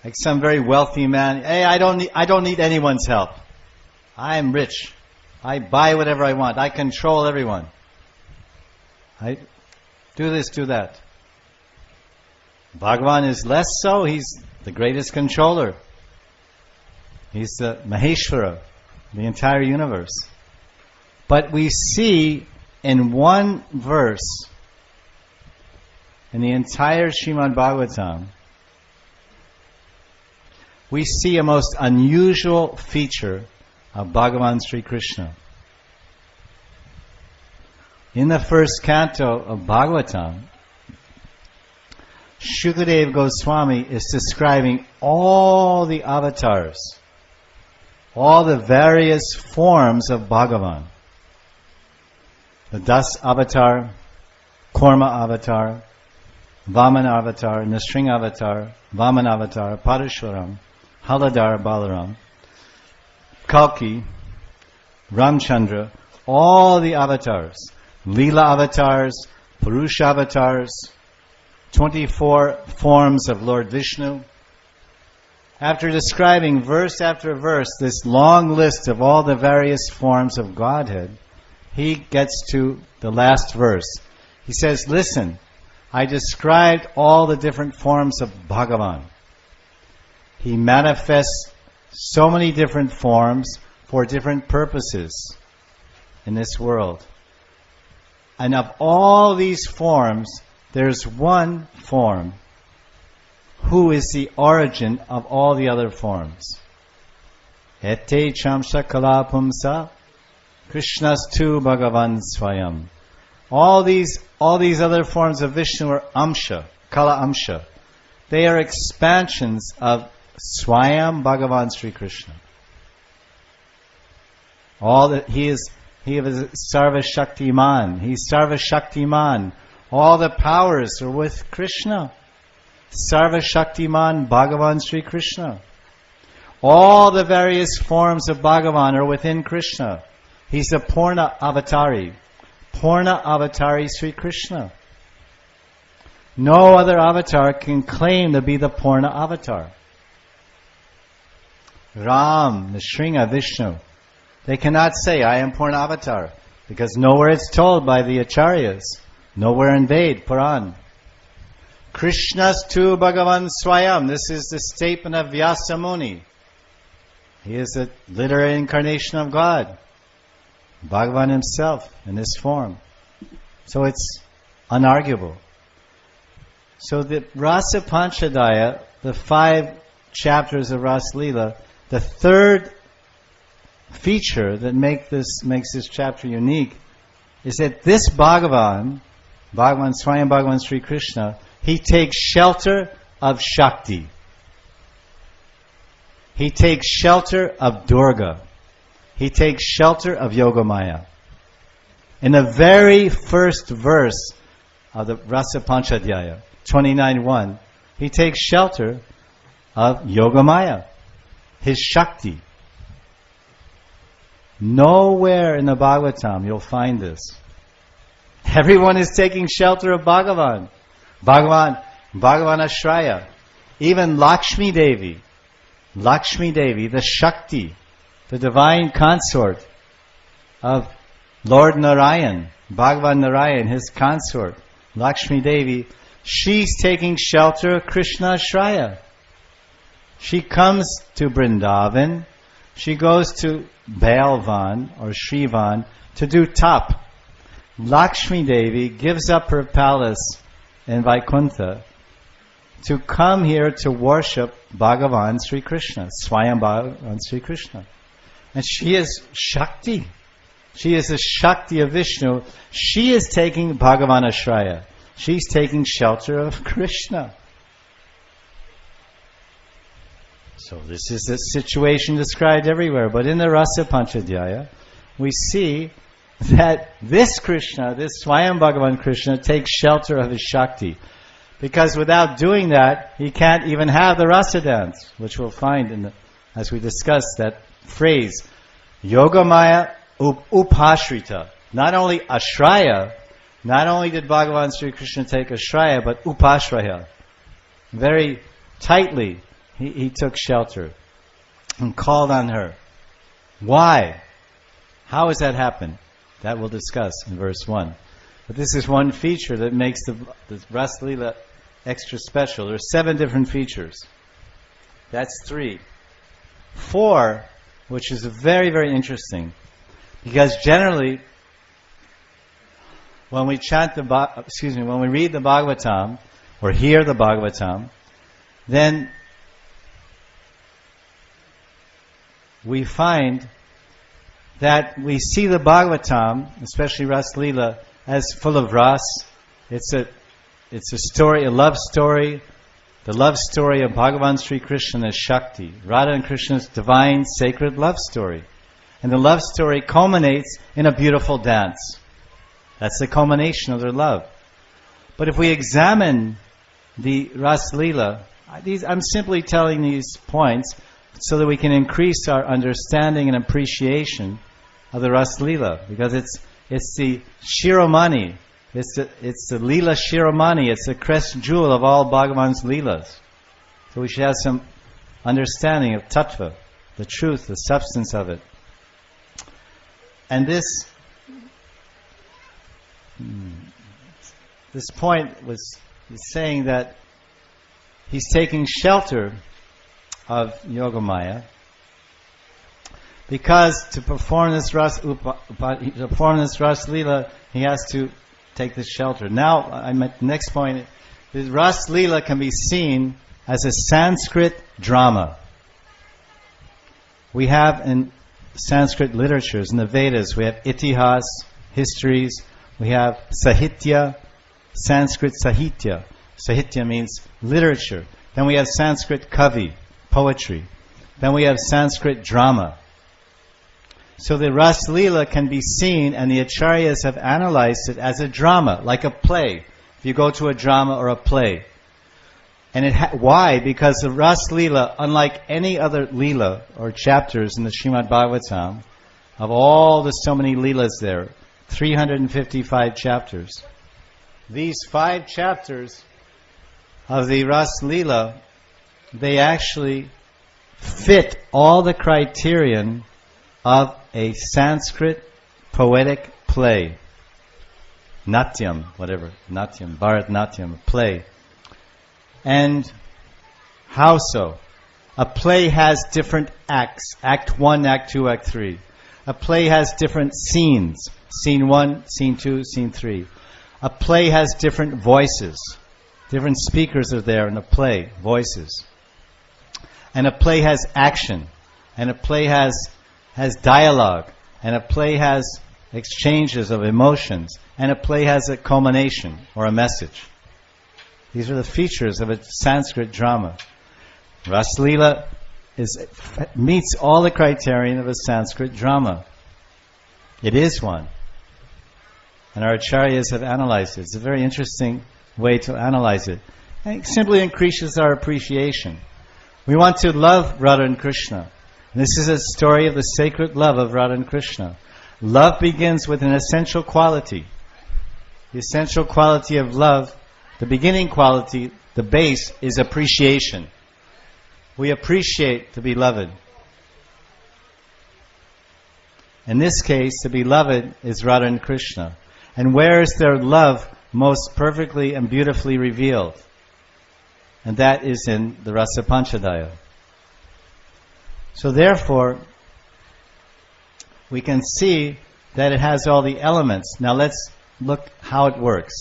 Like some very wealthy man. Hey, I don't need anyone's help. I am rich. I buy whatever I want. I control everyone. I do this, do that. Bhagavan is less so. He's the greatest controller. He's the Maheshvara, the entire universe. But we see in one verse in the entire Srimad Bhagavatam, we see a most unusual feature of Bhagavan Sri Krishna. In the first canto of Bhagavatam, Shukadeva Goswami is describing all the avatars, all the various forms of Bhagavan. The Das avatar, Korma avatar, Vaman avatar, Nrsimha avatar, Vaman avatar, Parashwaram, Haladar Balaram, Kalki, Ramchandra, all the avatars, Leela avatars, Purusha avatars, 24 forms of Lord Vishnu. After describing verse after verse this long list of all the various forms of Godhead, he gets to the last verse. He says, listen, I described all the different forms of Bhagavan. He manifests so many different forms for different purposes in this world. And of all these forms, there's one form who is the origin of all the other forms. Ete chamsa kala pumsa Krishnastu Bhagavan Swayam. All these other forms of Vishnu are amsha, kala amsha. They are expansions of Swayam Bhagavan Sri Krishna. He is Sarva Shaktiman. He's Sarva Shaktiman. All the powers are with Krishna. Sarva Shaktiman Bhagavan Sri Krishna. All the various forms of Bhagavan are within Krishna. He's the Purna Avatari. Purna Avatari Sri Krishna. No other avatar can claim to be the Purna Avatar. Ram, Nrsimha, Vishnu. They cannot say, I am Purna Avatar, because nowhere it's told by the Acharyas. Nowhere in Ved, Puran. Krishnastu Bhagavan Swayam. This is the statement of Vyasa Muni. He is the literary incarnation of God. Bhagavan himself in this form. So it's unarguable. So the Rasa Panchadaya, the 5 chapters of Raasa Lila, the third feature that makes this chapter unique is that this Bhagavan Swayam Bhagavan Sri Krishna, he takes shelter of Shakti. He takes shelter of Durga. He takes shelter of Yogamaya. In the very first verse of the Rasa Panchadhyaya, 29.1, he takes shelter of Yogamaya, his Shakti. Nowhere in the Bhagavatam you'll find this. Everyone is taking shelter of Bhagavan. Bhagavan Ashraya. Even Lakshmi Devi, the Shakti, the divine consort of Lord Narayan, Bhagavan Narayan, his consort, Lakshmi Devi, she's taking shelter of Krishna Ashraya. She comes to Vrindavan, she goes to Bailvan or Shrivan to do tap. Lakshmi Devi gives up her palace in Vaikuntha to come here to worship Bhagavan Sri Krishna, Swayam Bhagavan Sri Krishna. And she is Shakti. She is the Shakti of Vishnu. She is taking Bhagavan Ashraya. She's taking shelter of Krishna. So this is the situation described everywhere. But in the Rasa Panchadhyaya, we see that this Krishna, this Swayam Bhagavan Krishna, takes shelter of his Shakti. Because without doing that, he can't even have the Rasa dance, which we'll find in the, as we discussed that phrase, Yogamaya Upashrita. Not only Ashraya, not only did Bhagavan Sri Krishna take Ashraya, but Upashraya. Very tightly, he took shelter and called on her. Why? How has that happened? That we'll discuss in verse 1. But this is one feature that makes the Rasa Lila extra special. There are 7 different features. That's 3. 4, which is very, very interesting. Because generally, when we chant when we read the Bhagavatam, or hear the Bhagavatam, then we find that we see the Bhagavatam, especially Rasa Lila, as full of ras. It's a story, a love story. The love story of Bhagavan Sri Krishna is Shakti. Radha and Krishna's divine, sacred love story. And the love story culminates in a beautiful dance. That's the culmination of their love. But if we examine the Rasa Lila, I'm simply telling these points so that we can increase our understanding and appreciation of the Rasa Lila, because it's the Shiromani, it's the Lila Shiromani, it's the crest jewel of all Bhagavan's Leelas. So we should have some understanding of Tattva, the truth, the substance of it. And this point was saying that he's taking shelter of Yogamaya, because to perform this Rasa Lila, he has to take this shelter. Now, I'm at the next point. The Rasa Lila can be seen as a Sanskrit drama. We have in Sanskrit literatures, in the Vedas, we have itihas, histories, we have sahitya, Sanskrit sahitya. Sahitya means literature. Then we have Sanskrit kavi, poetry. Then we have Sanskrit drama. So the Rasa Lila can be seen, and the acharyas have analyzed it as a drama, like a play. If you go to a drama or a play. And why? Because the Rasa Lila, unlike any other Lila or chapters in the Srimad Bhagavatam, of all the so many Leelas there, 355 chapters. These 5 chapters of the Rasa Lila, they actually fit all the criterion of a Sanskrit poetic play. Natyam, whatever, Natyam, Bharatnatyam, play. And how so? A play has different acts. Act 1, Act 2, Act 3. A play has different scenes. Scene 1, Scene 2, Scene 3. A play has different voices. Different speakers are there in a play, voices. And a play has action. And a play has dialogue. And a play has exchanges of emotions. And a play has a culmination or a message. These are the features of a Sanskrit drama. Rasa Lila meets all the criterion of a Sanskrit drama. It is one. And our acharyas have analyzed it. It's a very interesting way to analyze it. And it simply increases our appreciation. We want to love Radha and Krishna. And this is a story of the sacred love of Radha and Krishna. Love begins with an essential quality. The essential quality of love, the beginning quality, the base, is appreciation. We appreciate the beloved. In this case, the beloved is Radha and Krishna. And where is their love most perfectly and beautifully revealed? And that is in the Rasa Panchadhyaya. So therefore, we can see that it has all the elements. Now let's look how it works.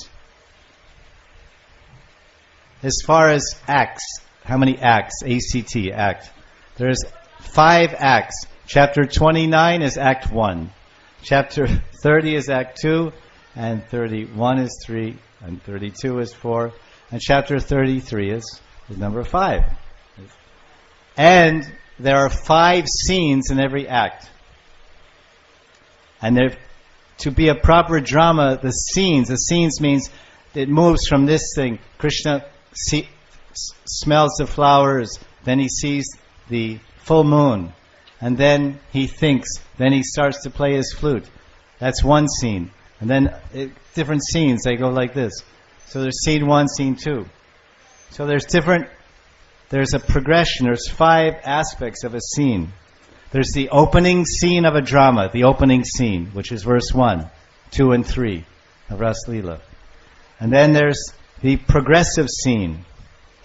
As far as acts, how many acts? A-C-T, act. There's 5 acts. Chapter 29 is Act 1. Chapter 30 is Act 2, and 31 is 3, and 32 is 4, and chapter 33 is number 5. And there are 5 scenes in every act. And to be a proper drama, the scenes means it moves from this thing. Krishna smells the flowers, then he sees the full moon, and then he thinks, then he starts to play his flute. That's one scene. And then different scenes, they go like this. So there's scene 1, scene 2. So there's a progression, there's 5 aspects of a scene. There's the opening scene of a drama, the opening scene, which is verse 1, 2, and 3 of Raasa Lila. And then there's the progressive scene.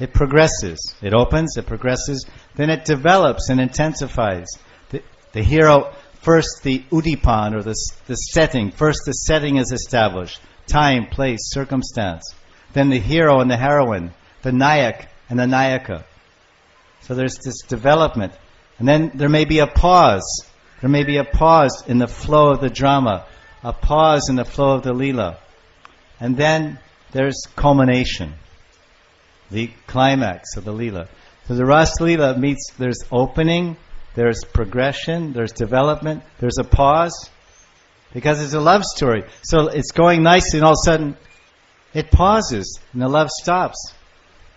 It progresses. It opens, it progresses, then it develops and intensifies. The hero, first the udipan, or the setting. First the setting is established. Time, place, circumstance. Then the hero and the heroine, the nayak and the nayaka. So there's this development. And then there may be a pause. There may be a pause in the flow of the drama, a pause in the flow of the lila. And then there's culmination, the climax of the lila. So the Raasa Lila there's opening, there's progression, there's development, there's a pause, because it's a love story. So it's going nicely, and all of a sudden it pauses, and the love stops,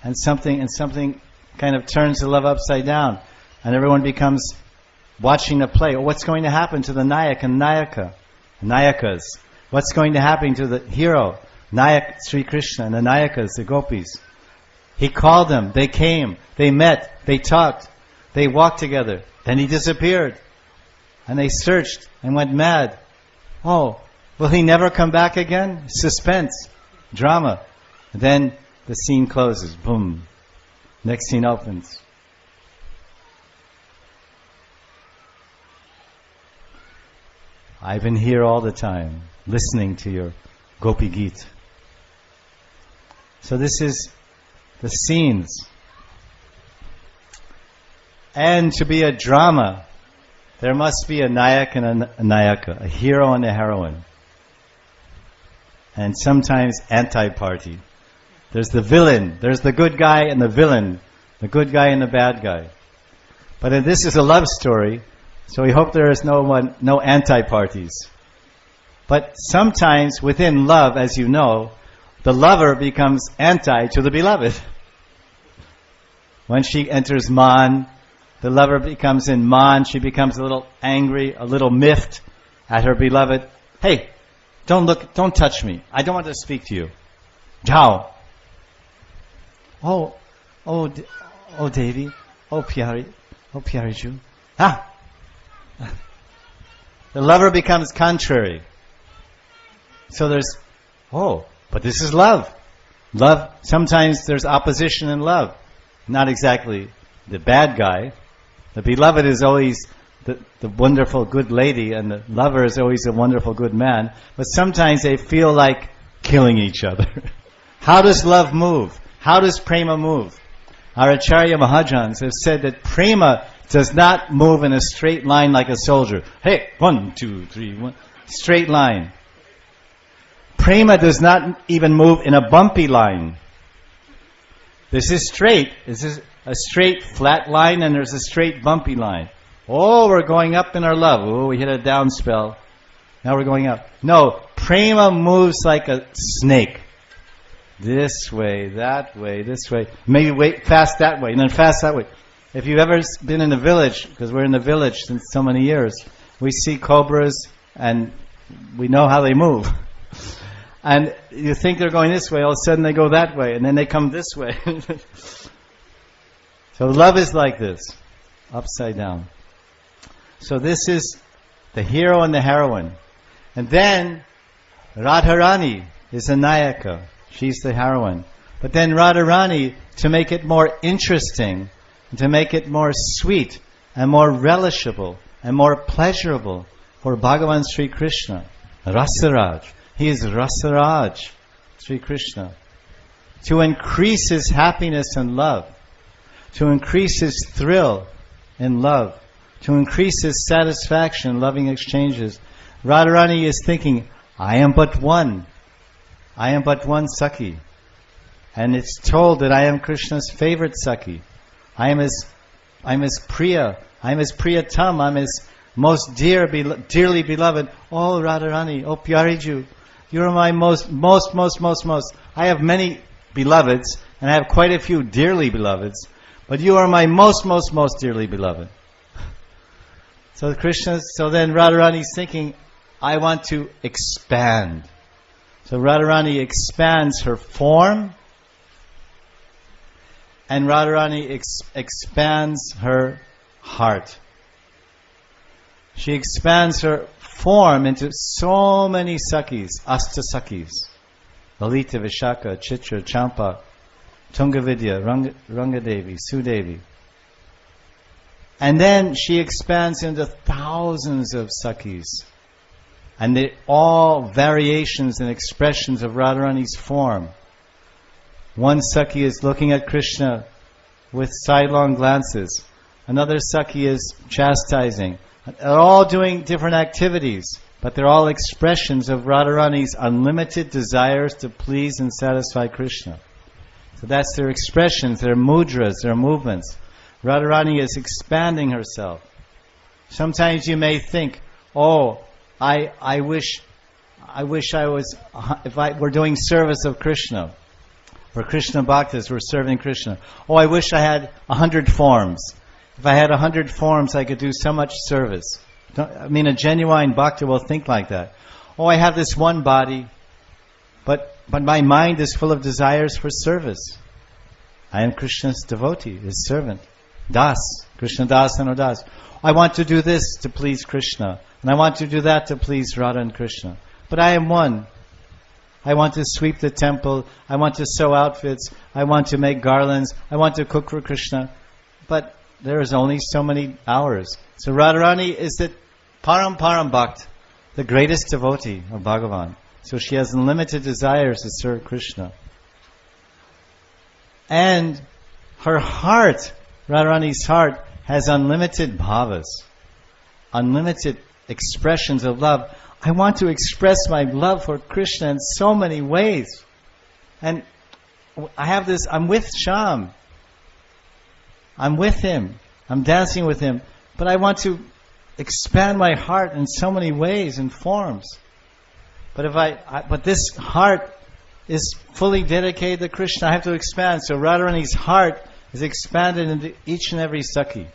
and something kind of turns the love upside down, and everyone becomes watching the play. What's going to happen to the nayak and nayakas? What's going to happen to the hero, Nayak Sri Krishna, and the nayakas, the gopis? He called them, they came, they met, they talked, they walked together. Then he disappeared. And they searched and went mad. Oh, will he never come back again? Suspense, drama. And then the scene closes, boom. Next scene opens. I've been here all the time, listening to your Gopi Geet. So this is the scenes. And to be a drama, there must be a nayak and a nayaka, a hero and a heroine. And sometimes anti-party. There's the villain, there's the good guy and the villain, the good guy and the bad guy. But this is a love story, so we hope there is no anti-parties. But sometimes within love, as you know, the lover becomes anti to the beloved. When she enters man, the lover becomes in man, she becomes a little angry, a little miffed at her beloved. Hey, don't touch me. I don't want to speak to you. Jao. Oh, Devi. Oh, Pyari Ju. Ah! The lover becomes contrary. So but this is love. Love, sometimes there's opposition in love. Not exactly the bad guy. The beloved is always the wonderful good lady, and the lover is always a wonderful good man. But sometimes they feel like killing each other. How does love move? How does prema move? Our Acharya Mahajans have said that prema does not move in a straight line like a soldier. Hey, 1, 2, 3, 1. Straight line. Prema does not even move in a bumpy line. This is straight. This is a straight flat line, and there's a straight bumpy line. Oh, we're going up in our love. Oh, we hit a down spell. Now we're going up. No, prema moves like a snake. This way, that way, this way. Maybe wait fast that way, and then fast that way. If you've ever been in a village, because we're in the village since so many years, we see cobras, and we know how they move. And you think they're going this way, all of a sudden they go that way, and then they come this way. So love is like this, upside down. So this is the hero and the heroine. And then Radharani is a nayaka. She's the heroine. But then Radharani, to make it more interesting, to make it more sweet and more relishable and more pleasurable for Bhagavan Sri Krishna, Rasaraj. He is Rasaraj, Sri Krishna. To increase his happiness and love, to increase his thrill in love, to increase his satisfaction in loving exchanges, Radharani is thinking, I am but one. I am but one Sakhi. And it's told that I am Krishna's favorite Sakhi. I am his Priya. I am his Priyatam. I am his most dearly beloved. Oh Radharani, oh Pyariju, you are my most. I have many beloveds, and I have quite a few dearly beloveds, but you are my most dearly beloved. So then Radharani is thinking, I want to expand. So Radharani expands her form, and Radharani expands her heart. She expands her form into so many Sakhis, Asta Sakhis. Lalita, Vishaka, Chitra, Champa, Tungavidya, Rangadevi, Sudevi. And then she expands into thousands of Sakhis. And they're all variations and expressions of Radharani's form. One Sakhi is looking at Krishna with sidelong glances. Another Sakhi is chastising. They're all doing different activities, but they're all expressions of Radharani's unlimited desires to please and satisfy Krishna. So that's their expressions, their mudras, their movements. Radharani is expanding herself. Sometimes you may think, oh, I wish I was, if I were doing service of Krishna, or Krishna Bhaktas were serving Krishna. Oh, I wish I had 100 forms. If I had 100 forms, I could do so much service. A genuine bhakta will think like that. Oh, I have this one body, but my mind is full of desires for service. I am Krishna's devotee, his servant. Das, Krishna Das and Das. I want to do this to please Krishna, and I want to do that to please Radha and Krishna. But I am one. I want to sweep the temple, I want to sew outfits, I want to make garlands, I want to cook for Krishna. But there is only so many hours. So Radharani is the Param Bhakt, the greatest devotee of Bhagavan. So she has unlimited desires to serve Krishna. And her heart, Radharani's heart, has unlimited bhavas, unlimited expressions of love. I want to express my love for Krishna in so many ways. And I have this, I'm with Shyam. I'm with him. I'm dancing with him. But I want to expand my heart in so many ways and forms. But but this heart is fully dedicated to Krishna. I have to expand. So Radharani's heart is expanded into each and every Sakhi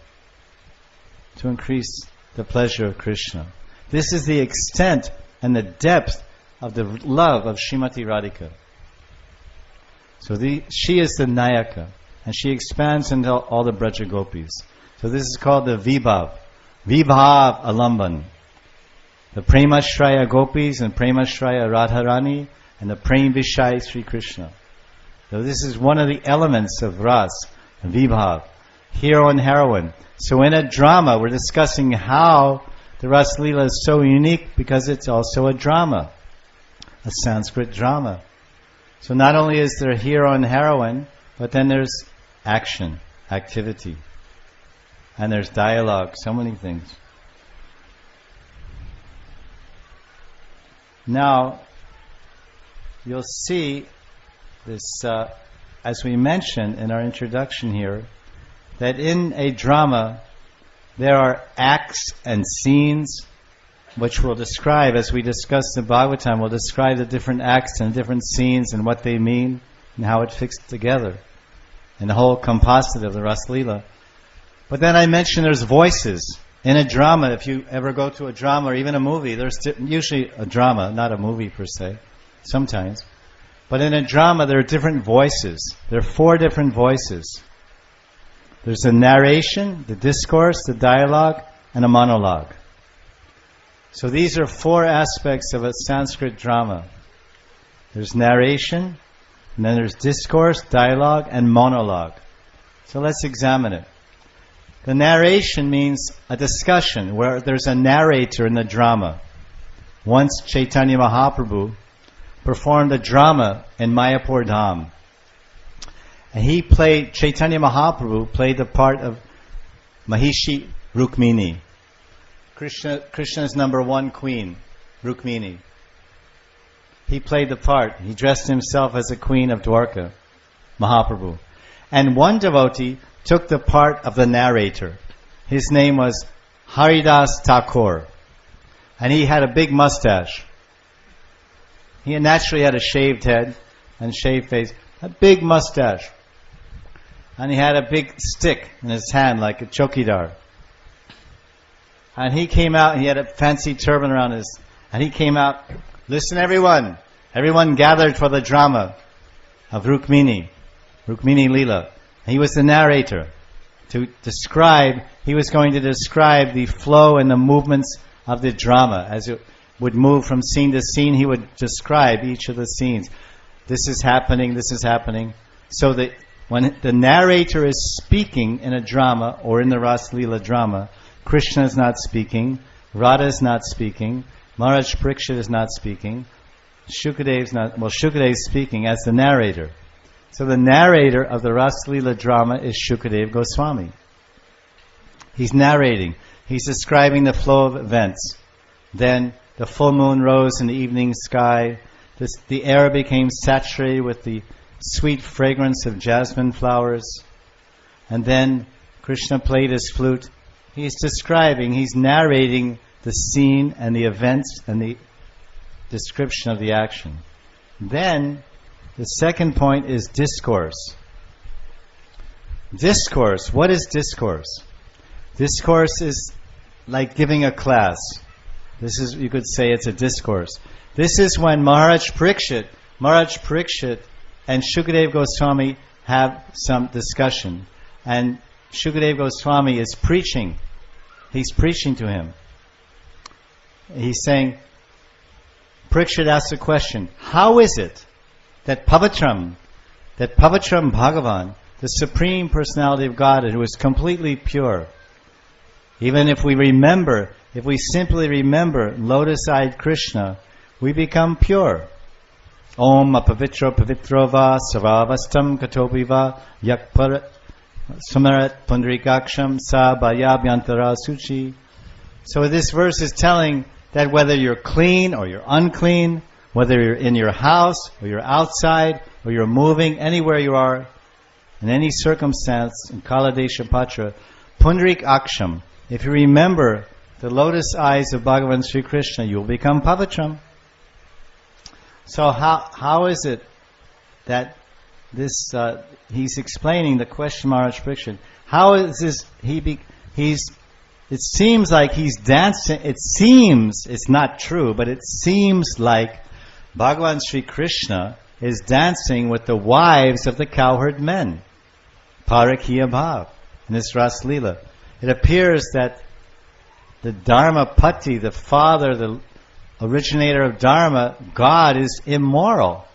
to increase the pleasure of Krishna. This is the extent and the depth of the love of Srimati Radhika. So she is the Nayaka, and she expands into all the Braja Gopis. So this is called the Vibhav Alamban. The Premashraya Gopis and Premashraya Radharani and the Prem Vishai Sri Krishna. So this is one of the elements of Ras, Vibhav, hero and heroine. So in a drama, we're discussing how the Raasa Lila is so unique because it's also a drama, a Sanskrit drama. So not only is there hero and heroine, but then there's action, activity, and there's dialogue, so many things. Now, you'll see this, as we mentioned in our introduction here, that in a drama there are acts and scenes which we'll describe as we discuss the Bhagavatam. We'll describe the different acts and different scenes and what they mean and how it fits together and the whole composite of the Raasa Lila. But then I mentioned there's voices. In a drama, if you ever go to a drama or even a movie, there's usually a drama, not a movie per se, sometimes. But in a drama there are different voices. There are 4 different voices. There's a narration, the discourse, the dialogue, and a monologue. So these are 4 aspects of a Sanskrit drama. There's narration, and then there's discourse, dialogue, and monologue. So let's examine it. The narration means a discussion where there's a narrator in the drama. Once Chaitanya Mahaprabhu performed a drama in Mayapur Dham. And Chaitanya Mahaprabhu played the part of Mahishi Rukmini, Krishna's number 1 queen. Rukmini. He played the part. He dressed himself as a queen of Dwarka, Mahaprabhu. And one devotee took the part of the narrator. His name was Haridas Thakur. And he had a big mustache. He naturally had a shaved head and shaved face. A big mustache. And he had a big stick in his hand like a chokidar. And he came out and he had a fancy turban around his... And he came out, listen everyone. Everyone gathered for the drama of Rukmini Lila. He was the narrator. He was going to describe the flow and the movements of the drama. As it would move from scene to scene, he would describe each of the scenes. This is happening, this is happening. So that when the narrator is speaking in a drama or in the Raasa Lila drama, Krishna is not speaking, Radha is not speaking, Maharaj Parikshit is not speaking, Shukadev is speaking as the narrator. So the narrator of the Raasa Lila drama is Shukadev Goswami. He's narrating. He's describing the flow of events. Then the full moon rose in the evening sky. The air became saturated with the sweet fragrance of jasmine flowers. And then Krishna played his flute. He's describing, he's narrating the scene and the events and the description of the action. Then the second point is discourse. Discourse. What is discourse? Discourse is like giving a class. This is, you could say, it's a discourse. This is when Maharaj Parikshit and Shukadev Goswami have some discussion. And Shukadev Goswami is preaching. He's preaching to him. He's saying, Parikshit asks a question, how is it that Pavatram Bhagavan, the Supreme Personality of God, who is completely pure, even if we simply remember lotus-eyed Krishna, we become pure. Om apavitro pavitro va saravastam katopi va yakparat samarat pundarikaksham sa bhayabhyantara suchi. So this verse is telling that whether you're clean or you're unclean, whether you're in your house or you're outside or you're moving, anywhere you are, in any circumstance, in Kaladesha Patra, Pundarik Aksham, if you remember the lotus eyes of Bhagavan Sri Krishna, you'll become Pavatram. So how is it that this, he's explaining the question Maharaj Parikshit, how is this, it seems like he's dancing, it's not true, but it seems like Bhagavan Sri Krishna is dancing with the wives of the cowherd men. Parakhiya Bhav, in this Raasa Lila. It appears that the Dharma Pati, the father, the originator of Dharma, God is immoral.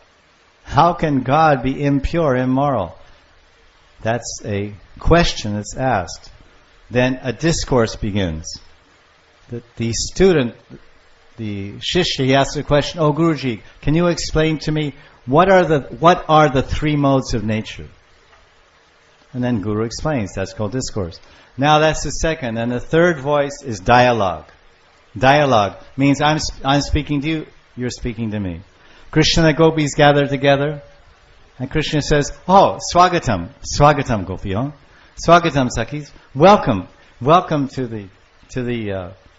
How can God be impure, immoral? That's a question that's asked. Then a discourse begins. The student, the Shishya, he asks a question, "Oh Guruji, can you explain to me what are the three modes of nature?" And then Guru explains. That's called discourse. Now that's the second. And the third voice is dialogue. Dialogue means I'm speaking to you, you're speaking to me. Krishna and the gopis gather together, and Krishna says, "Oh, swagatam, swagatam gopiyo, swagatam sakhis, welcome to the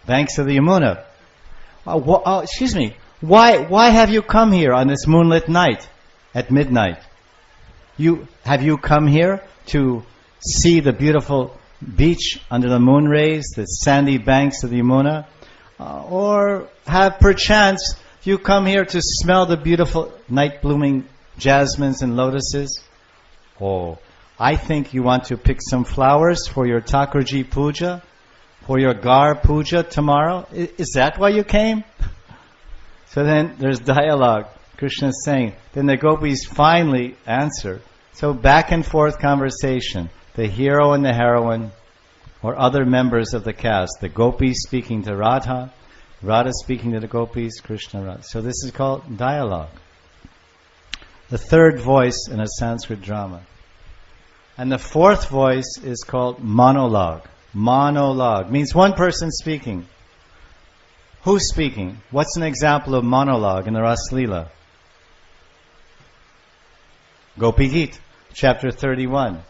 banks of the Yamuna. Excuse me, why have you come here on this moonlit night at midnight? Have you come here to see the beautiful beach under the moon rays, the sandy banks of the Yamuna, or have perchance you come here to smell the beautiful night blooming jasmines and lotuses? Oh, I think you want to pick some flowers for your Thakurji puja, for your Gar puja tomorrow. Is that why you came?" So then there's dialogue. Krishna is saying. Then the gopis finally answer. So back and forth conversation. The hero and the heroine, or other members of the caste. The gopis speaking to Radha, Radha speaking to the gopis, Krishna, Radha. So this is called dialogue. The third voice in a Sanskrit drama. And the fourth voice is called monologue. Monologue means one person speaking. Who's speaking? What's an example of monologue in the Raasa Lila? Gopi Geet, chapter 31.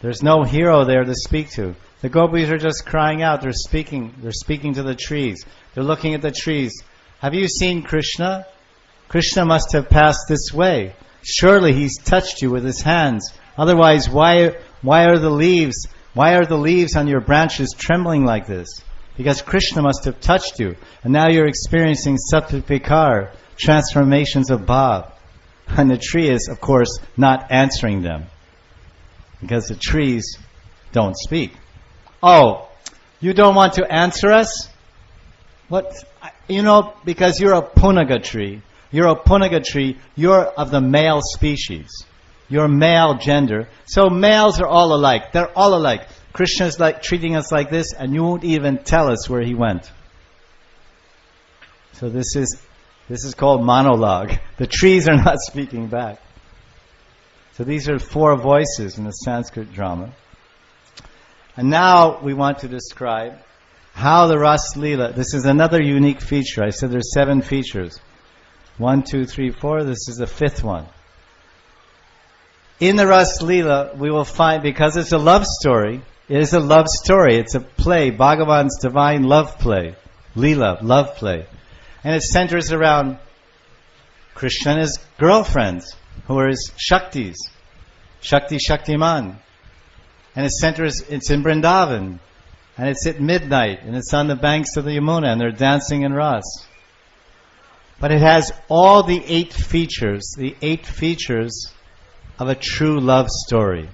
There's no hero there to speak to. The gopis are just crying out. They're speaking to the trees. They're looking at the trees. Have you seen Krishna? Krishna must have passed this way. Surely he's touched you with his hands. Otherwise, why are the leaves on your branches trembling like this? Because Krishna must have touched you. And now you're experiencing Sattva Vikar, transformations of Bhav. And the tree is, of course, not answering them. Because the trees don't speak. Oh, you don't want to answer us? What? You know, because you're a Punaga tree. You're a Punaga tree. You're of the male species. You're male gender. So males are all alike. They're all alike. Krishna's like treating us like this, and you won't even tell us where he went. So this is called monologue. The trees are not speaking back. So these are 4 voices in the Sanskrit drama. And now we want to describe how the Raasa Lila, this is another unique feature. I said there's 7 features. 1, 2, 3, 4, this is the 5th one. In the Raasa Lila, we will find, because it's a love story, it is a love story, it's a play, Bhagavan's divine love play, Lila, love play. And it centers around Krishna and his girlfriends, who are his Shaktis, Shakti Shaktiman. And it's in Vrindavan, and it's at midnight, and it's on the banks of the Yamuna, and they're dancing in Ras. But it has all the 8 features of a true love story.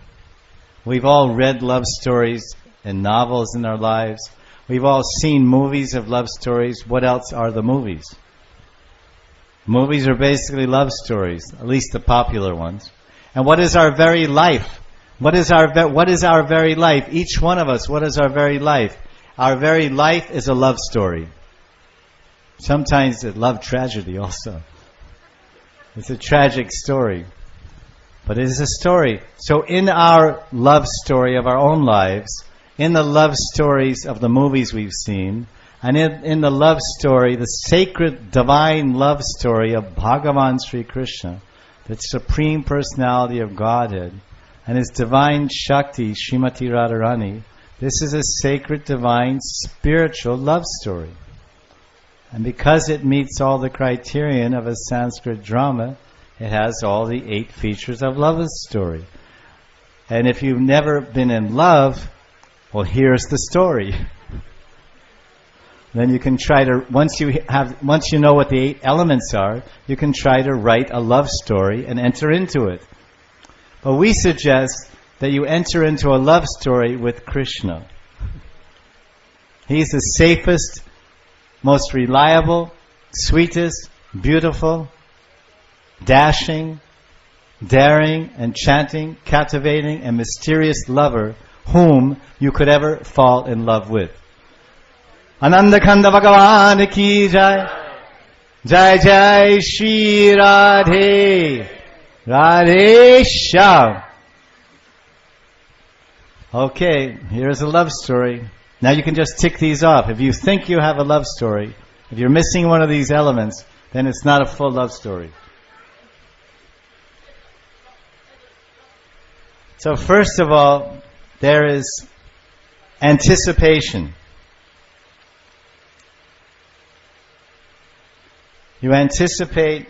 We've all read love stories and novels in our lives. We've all seen movies of love stories. What else are the movies? Movies are basically love stories, at least the popular ones. And what is our very life? What is our very life? Each one of us, what is our very life? Our very life is a love story. Sometimes a love tragedy also. It's a tragic story. But it is a story. So in our love story of our own lives, in the love stories of the movies we've seen, and in the love story, the sacred divine love story of Bhagavan Sri Krishna, the Supreme Personality of Godhead, and his divine Shakti, Srimati Radharani, this is a sacred, divine, spiritual love story. And because it meets all the criterion of a Sanskrit drama, it has all the 8 features of love story. And if you've never been in love, well, here's the story. Then you can try to, once you know what the 8 elements are, you can try to write a love story and enter into it. But we suggest that you enter into a love story with Krishna. He's the safest, most reliable, sweetest, beautiful, dashing, daring, enchanting, captivating, and mysterious lover whom you could ever fall in love with. Ananda Khanda Bhagavan ki jai. Jai Jai Shri Radhe. Radhe Shyam. Okay, here's a love story. Now you can just tick these off. If you think you have a love story, if you're missing one of these elements, then it's not a full love story. So first of all, there is anticipation. You anticipate,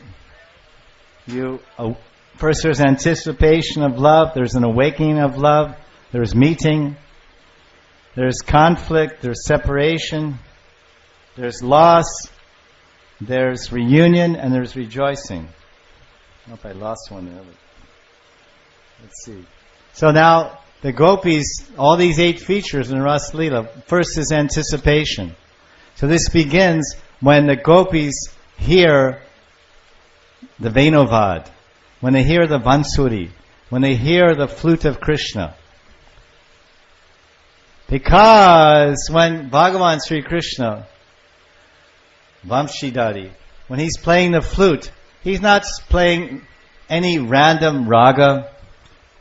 first there's anticipation of love, there's an awakening of love, there's meeting, there's conflict, there's separation, there's loss, there's reunion, and there's rejoicing. I don't know if I lost one there, but let's see. So now, the gopis, all these 8 features in Raasa Lila, first is anticipation. So this begins when the gopis hear the Venuvad, when they hear the Bansuri, when they hear the flute of Krishna. Because when Bhagavan Sri Krishna, Vamshidhari, when he's playing the flute, he's not playing any random raga,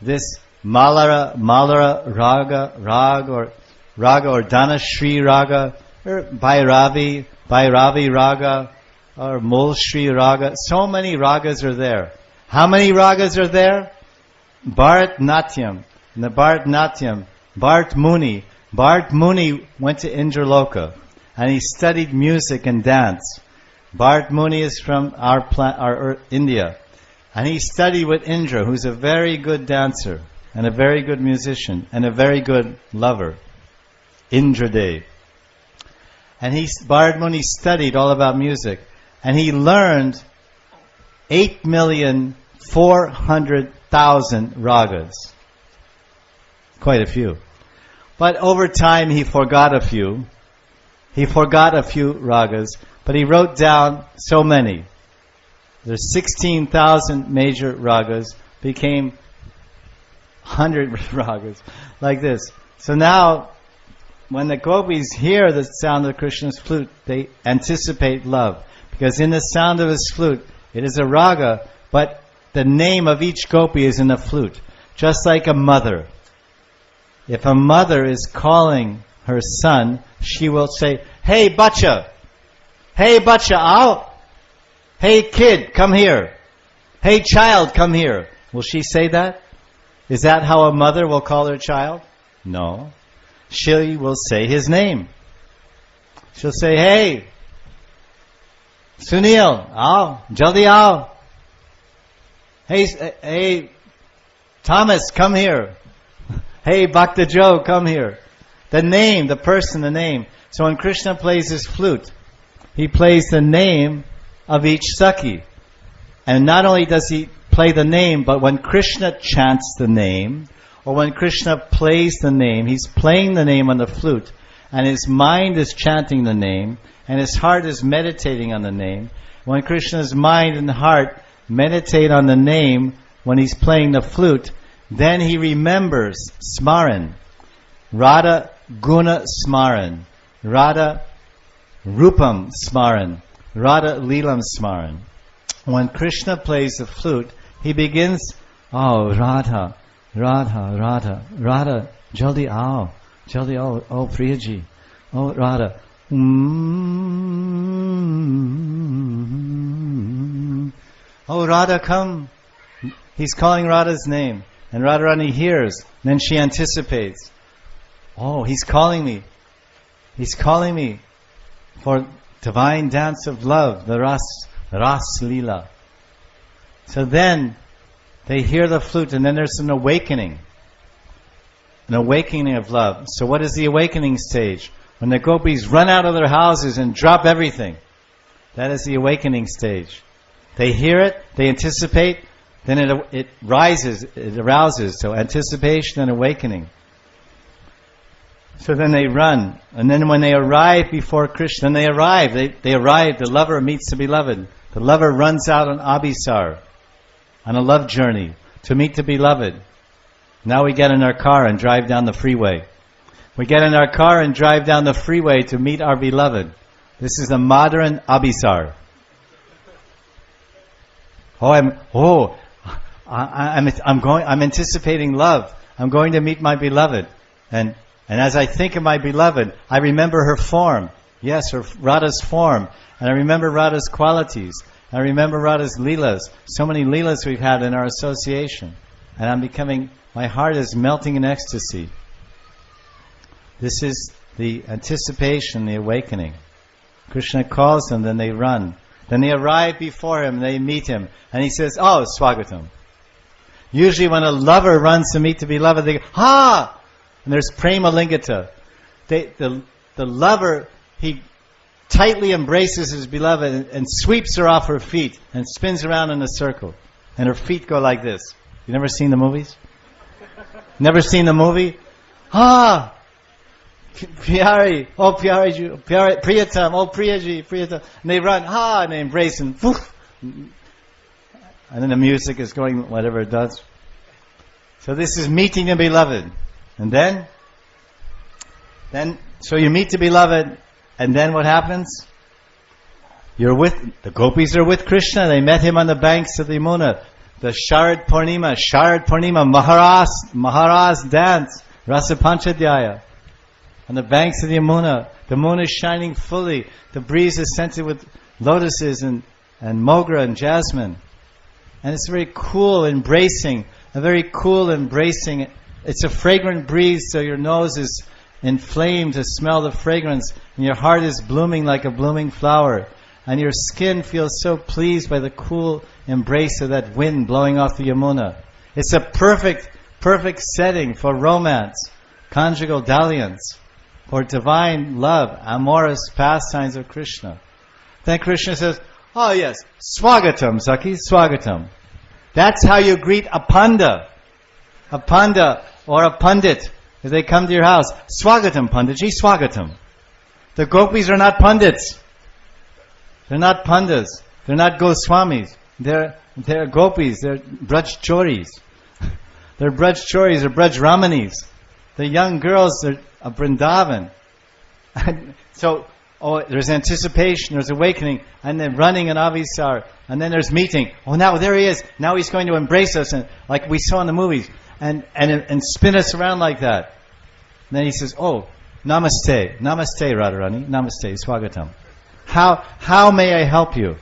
this Malara raga or Dhanashri raga, or Bhairavi Raga, or Mulshri Raga. So many ragas are there. How many ragas are there? Bharatnatyam. In the Bharatnatyam, Bharat Muni went to Indraloka and he studied music and dance. Bharat Muni is from our India. And he studied with Indra, who's a very good dancer and a very good musician and a very good lover. Indradev. And Bharat Muni studied all about music. And he learned 8,400,000 ragas. Quite a few. But over time he forgot a few. He forgot a few ragas, but he wrote down so many. There's 16,000 major ragas, became 100 ragas, like this. So now, when the gopis hear the sound of Krishna's flute, they anticipate love. Because in the sound of his flute, it is a raga, but the name of each gopi is in the flute. Just like a mother. If a mother is calling her son, she will say, "Hey, bacha! Hey, bacha, out! Hey, kid, come here! Hey, child, come here!" Will she say that? Is that how a mother will call her child? No. She will say his name. She'll say, "Hey, Sunil, आओ, jaldi आओ. Hey, Thomas, come here. Hey, Bhakta Joe, come here." The name, the person, the name. So when Krishna plays his flute, he plays the name of each Sakhi. And not only does he play the name, but when Krishna chants the name, or when Krishna plays the name, he's playing the name on the flute, and his mind is chanting the name, and his heart is meditating on the name. When Krishna's mind and heart meditate on the name, when he's playing the flute, then he remembers Smaran. Radha Guna Smaran. Radha Rupam Smaran. Radha Lilam Smaran. When Krishna plays the flute, he begins, "Oh, Radha, Radha, Radha, Radha, jaldi aao, jaldi aao, oh Priyaji, oh Radha." Oh Radha, come. He's calling Radha's name. And Radharani hears. Then she anticipates. Oh, he's calling me. He's calling me for divine dance of love, the Raasa Lila. So then they hear the flute, and then there's an awakening of love. So what is the awakening stage? When the gopis run out of their houses and drop everything. That is the awakening stage. They hear it, they anticipate, then it rises, it arouses. So anticipation and awakening. So then they run. And then when they arrive before Krishna, they arrive, the lover meets the beloved. The lover runs out on Abhisar, on a love journey, to meet the beloved. Now we get in our car and drive down the freeway. We get in our car and drive down the freeway to meet our beloved. This is the modern Abhisar. I'm anticipating love. I'm going to meet my beloved. And as I think of my beloved, I remember her form. Yes, Radha's form. And I remember Radha's qualities. I remember Radha's leelas. So many leelas we've had in our association. And my heart is melting in ecstasy. This is the anticipation, the awakening. Krishna calls them, then they run. Then they arrive before him, they meet him. And he says, "Oh, Swagatam." Usually when a lover runs to meet the beloved, they go, "Ha!" And there's prema lingata. The lover, he tightly embraces his beloved and sweeps her off her feet and spins around in a circle. And her feet go like this. You never seen the movies? Never seen the movie? "Ha! Pyari, oh Pyari, Priyatam, oh Priyaji, Priyatam." And they run, "Ha!" and they embrace him. And then the music is going, whatever it does. So this is meeting the beloved. And then, so you meet the beloved, and then what happens? The gopis are with Krishna. They met him on the banks of the Yamuna. The Sharad Purnima, Maharas dance, Rasa Panchadhyaya. On the banks of the Yamuna, The moon is shining fully. The breeze is scented with lotuses and mogra and jasmine. And it's very cool, embracing. A very cool, embracing. It's a fragrant breeze, so your nose is inflamed to smell the fragrance. And your heart is blooming like a blooming flower. And your skin feels so pleased by the cool embrace of that wind blowing off the Yamuna. It's a perfect setting for romance, conjugal dalliance, for divine love, amorous pastimes of Krishna. Then Krishna says, oh yes, swagatam, Saki, swagatam. That's how you greet a panda or a pandit. If they come to your house, swagatam, panditji, swagatam. The gopis are not pandits. They're not pandas. They're not Goswamis. They're gopis. They're brajchoris. They're brajchoris. They're brajramanis. The young girls are a Vrindavan. So, there's anticipation, there's awakening, and then running and avisar, and then there's meeting. Oh, now there he is. Now he's going to embrace us, and like we saw in the movies, and spin us around like that. And then he says, oh, namaste, namaste, Radharani, namaste, swagatam. How may I help you?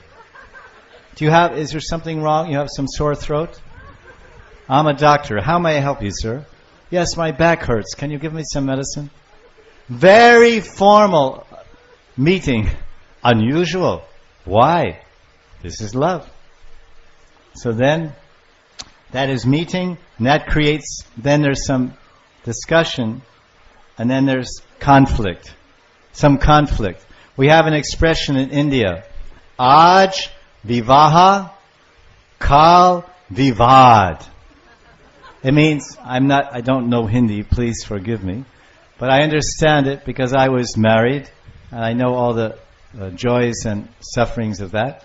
Is there something wrong? You have some sore throat? I'm a doctor. How may I help you, sir? Yes, my back hurts. Can you give me some medicine? Very formal meeting. Unusual. Why? This is love. So then, that is meeting, and that creates, then there's some discussion, and then there's conflict. Some conflict. We have an expression in India, Aj Vivaha Kal Vivad. It means, I don't know Hindi, please forgive me, but I understand it because I was married, and I know all the joys and sufferings of that.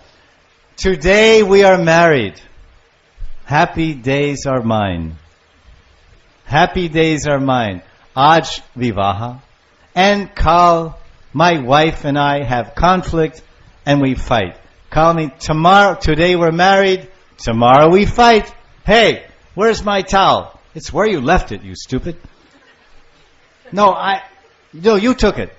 Today we are married. Happy days are mine. Happy days are mine. Aj Vivaha. And Kal, my wife and I have conflict and we fight. Call me tomorrow. Today we're married. Tomorrow we fight. Hey, where's my towel? It's where you left it, you stupid. No, you took it.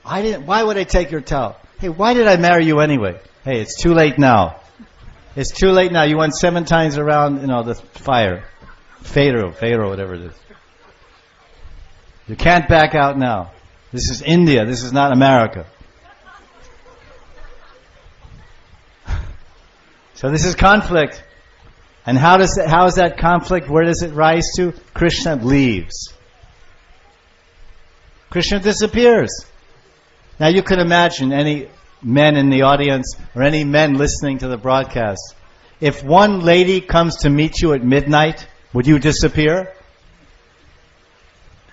I didn't. Why would I take your towel? Hey, why did I marry you anyway? Hey, it's too late now. It's too late now. You went 7 times around, the fire. Pharaoh, whatever it is. You can't back out now. This is India. This is not America. So this is conflict. And how is that conflict? Where does it rise to? Krishna leaves. Krishna disappears. Now you can imagine any men in the audience or any men listening to the broadcast. If one lady comes to meet you at midnight, would you disappear?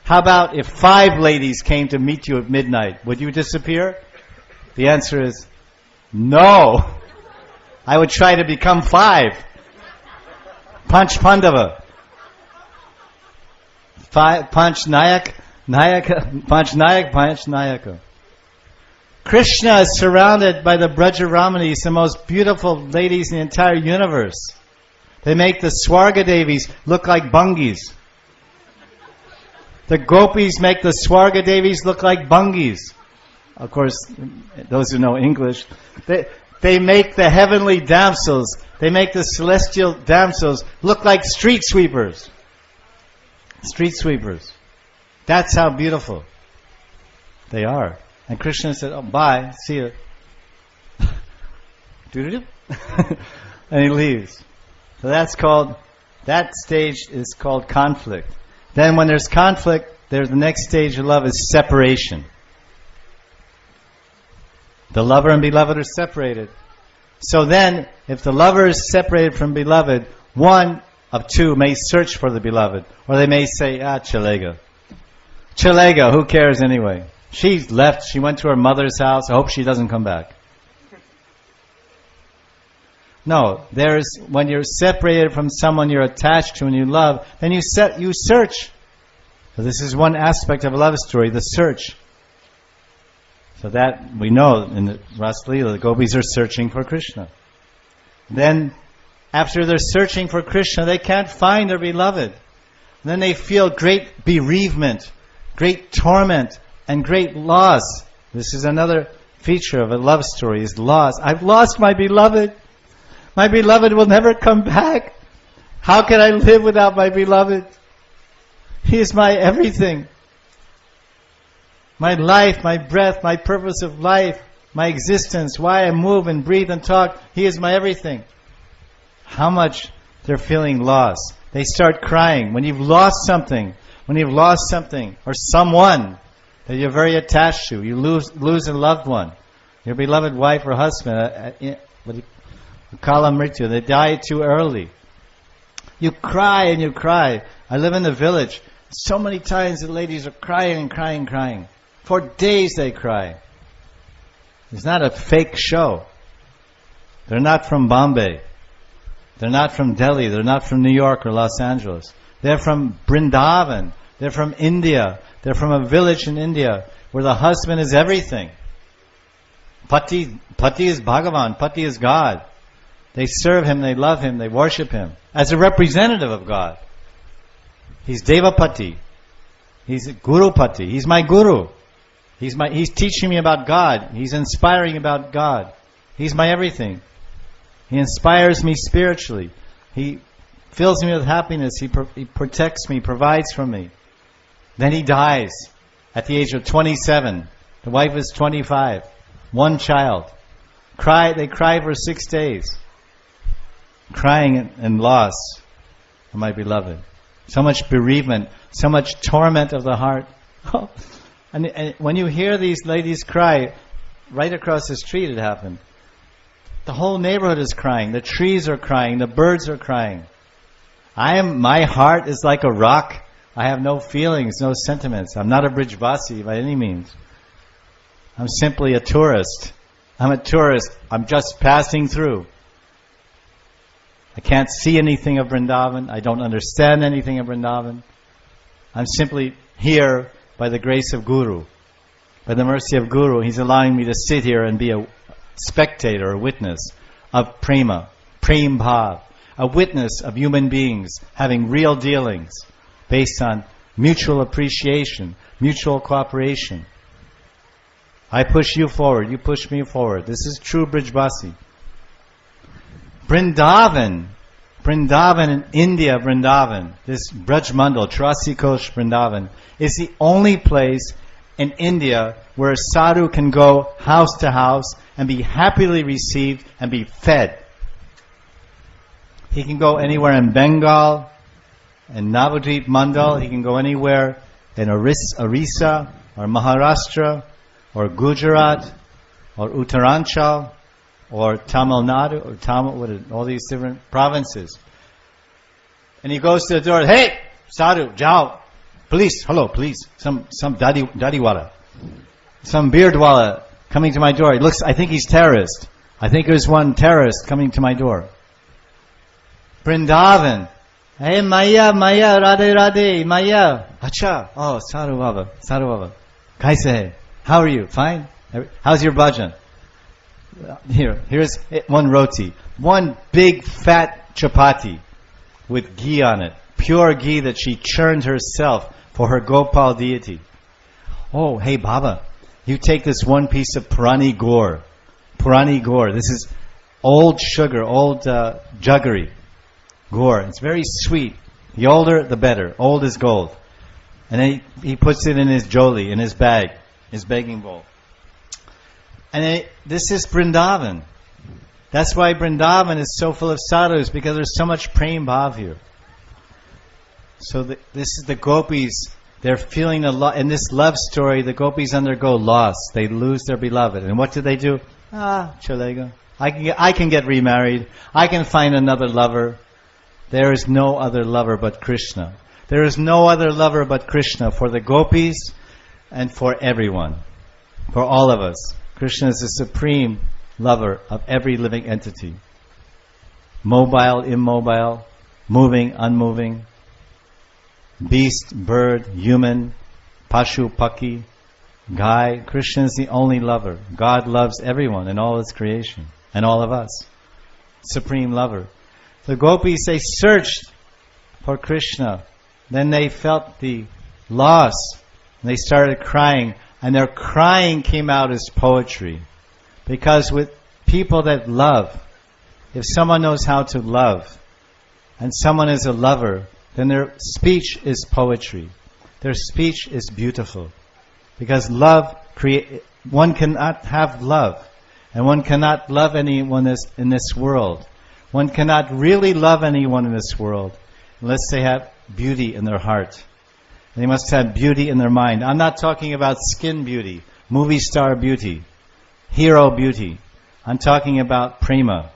How about if 5 ladies came to meet you at midnight? Would you disappear? The answer is no. I would try to become 5. Panch Pandava. Panch Nayaka. Krishna is surrounded by the Vraja-bhumi, the most beautiful ladies in the entire universe. They make the Swarga Devis look like bungis. The gopis make the Swarga Devis look like bungis. Of course, those who know English, they make the heavenly damsels, they make the celestial damsels look like street sweepers. Street sweepers. That's how beautiful they are. And Krishna said, oh, bye, see you. And he leaves. So that stage is called conflict. Then when there's conflict, the next stage of love is separation. The lover and beloved are separated. So then, if the lover is separated from beloved, one of two may search for the beloved. Or they may say, chalega. Chalega, who cares anyway? She's left, she went to her mother's house, I hope she doesn't come back. No, when you're separated from someone you're attached to and you love, then you search. So this is one aspect of a love story, the search. So that we know in the Raasa Lila, the gopis are searching for Krishna. Then, after they're searching for Krishna, they can't find their beloved. Then they feel great bereavement, great torment, and great loss. This is another feature of a love story, is loss. I've lost my beloved. My beloved will never come back. How can I live without my beloved? He is my everything. My life, my breath, my purpose of life, my existence, why I move and breathe and talk. He is my everything. How much they're feeling loss. They start crying. When you've lost something, or someone that you're very attached to, you lose a loved one, your beloved wife or husband, kala mrityu, they die too early. You cry and you cry. I live in the village. So many times the ladies are crying and crying and crying. For days they cry. It's not a fake show. They're not from Bombay. They're not from Delhi. They're not from New York or Los Angeles. They're from Vrindavan. They're from India. They're from a village in India where the husband is everything. Pati is Bhagavan. Pati is God. They serve him, they love him, they worship him as a representative of God. He's Devapati. He's Gurupati. He's my Guru. He's teaching me about God. He's inspiring about God. He's my everything. He inspires me spiritually. He fills me with happiness. He protects me, provides for me. Then he dies at the age of 27. The wife is 25. One child. They cry for 6 days. Crying and loss of my beloved. So much bereavement, so much torment of the heart. And when you hear these ladies cry, right across the street it happened. The whole neighborhood is crying. The trees are crying. The birds are crying. My heart is like a rock. I have no feelings, no sentiments. I'm not a Brijvasi by any means. I'm simply a tourist. I'm a tourist. I'm just passing through. I can't see anything of Vrindavan. I don't understand anything of Vrindavan. I'm simply here by the grace of Guru. By the mercy of Guru, he's allowing me to sit here and be a spectator, a witness of prema, prem bhav, a witness of human beings having real dealings based on mutual appreciation, mutual cooperation. I push you forward, you push me forward. This is true Brijvasi. Vrindavan in India, Vrindavan, this Braj Mandal, Trasikosh Vrindavan, is the only place in India where a sadhu can go house to house and be happily received and be fed. He can go anywhere in Bengal, in Navadvip Mandal, he can go anywhere in Orissa or Maharashtra or Gujarat or Uttaranchal or Tamil Nadu or all these different provinces. And he goes to the door, hey, sadhu, jao, police, hello, police, some dadiwala, some beardwala coming to my door. He looks, I think he's terrorist. I think there's one terrorist coming to my door. Vrindavan, hey, Maya, Radhe, Radhe, Maya. Acha, oh, sadhu baba, kaise hai? How are you? Fine? How's your bhajan? Here's one roti, one big fat chapati with ghee on it, pure ghee that she churned herself for her Gopal deity. Oh, hey Baba, you take this one piece of Purani Gur. This is old sugar, old jaggery Gur. It's very sweet. The older, the better. Old is gold. And then he puts it in his joli, in his bag, his begging bowl. And this is Vrindavan. That's why Vrindavan is so full of sadhus, because there's so much prem bhav here. So this is the gopis. They're feeling a lot. In this love story, the gopis undergo loss. They lose their beloved. And what do? Chalega. I can get remarried. I can find another lover. There is no other lover but Krishna. There is no other lover but Krishna for the gopis and for everyone. For all of us. Krishna is the supreme lover of every living entity. Mobile, immobile, moving, unmoving, beast, bird, human, pashu, paki, guy. Krishna is the only lover. God loves everyone in all His creation and all of us. Supreme lover. The gopis, they searched for Krishna. Then they felt the loss. And they started crying, And their crying came out as poetry. Because with people that love, if someone knows how to love, and someone is a lover, then their speech is poetry. Their speech is beautiful. Because love one cannot have love. And one cannot love anyone in this world. One cannot really love anyone in this world unless they have beauty in their heart. They must have beauty in their mind. I'm not talking about skin beauty, movie star beauty, hero beauty. I'm talking about prema.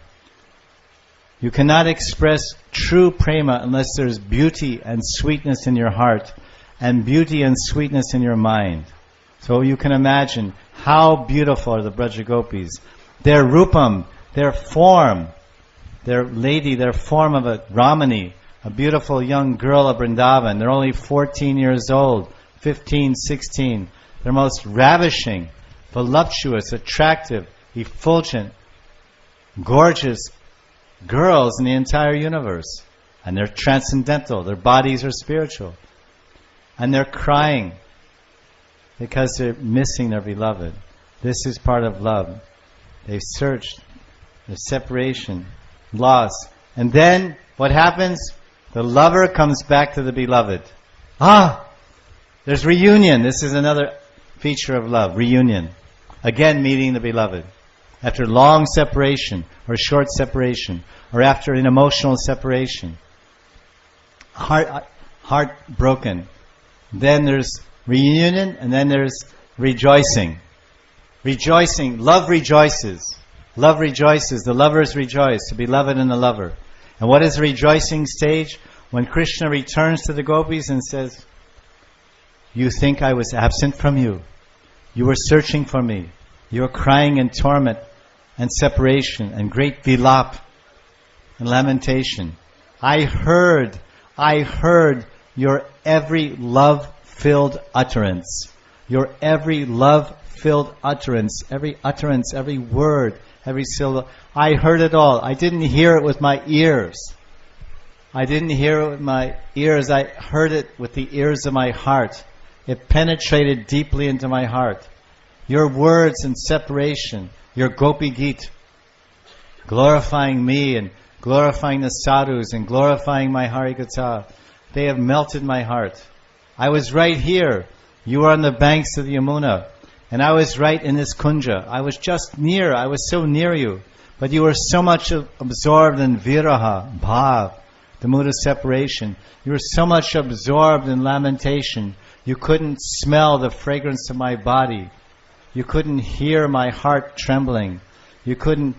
You cannot express true prema unless there's beauty and sweetness in your heart and beauty and sweetness in your mind. So you can imagine how beautiful are the Vraja-gopis. Their rupam, their form, their form of a Ramani, a beautiful young girl of Vrindavan. They're only 14 years old, 15, 16. They're most ravishing, voluptuous, attractive, effulgent, gorgeous girls in the entire universe. And they're transcendental. Their bodies are spiritual. And they're crying because they're missing their beloved. This is part of love. They've searched, there's separation, loss. And then what happens? The lover comes back to the beloved. There's reunion. This is another feature of love, reunion. Again meeting the beloved. After long separation, or short separation, or after an emotional separation. Heart broken. Then there's reunion, and then there's rejoicing. Rejoicing. Love rejoices. Love rejoices. The lovers rejoice. The beloved and the lover. And what is the rejoicing stage? When Krishna returns to the gopis and says, you think I was absent from you. You were searching for me. You were crying in torment and separation and great vilap and lamentation. I heard your every love-filled utterance. Your every love-filled utterance, every word, every syllable. I heard it all. I didn't hear it with my ears. I didn't hear it with my ears. I heard it with the ears of my heart. It penetrated deeply into my heart. Your words in separation, your Gopi Geet, glorifying me and glorifying the sadhus and glorifying my Harikatha, they have melted my heart. I was right here. You were on the banks of the Yamuna. And I was right in this kunja. I was just near. I was so near you. But you were so much absorbed in viraha, bhav, the mood of separation. You were so much absorbed in lamentation. You couldn't smell the fragrance of my body. You couldn't hear my heart trembling. You couldn't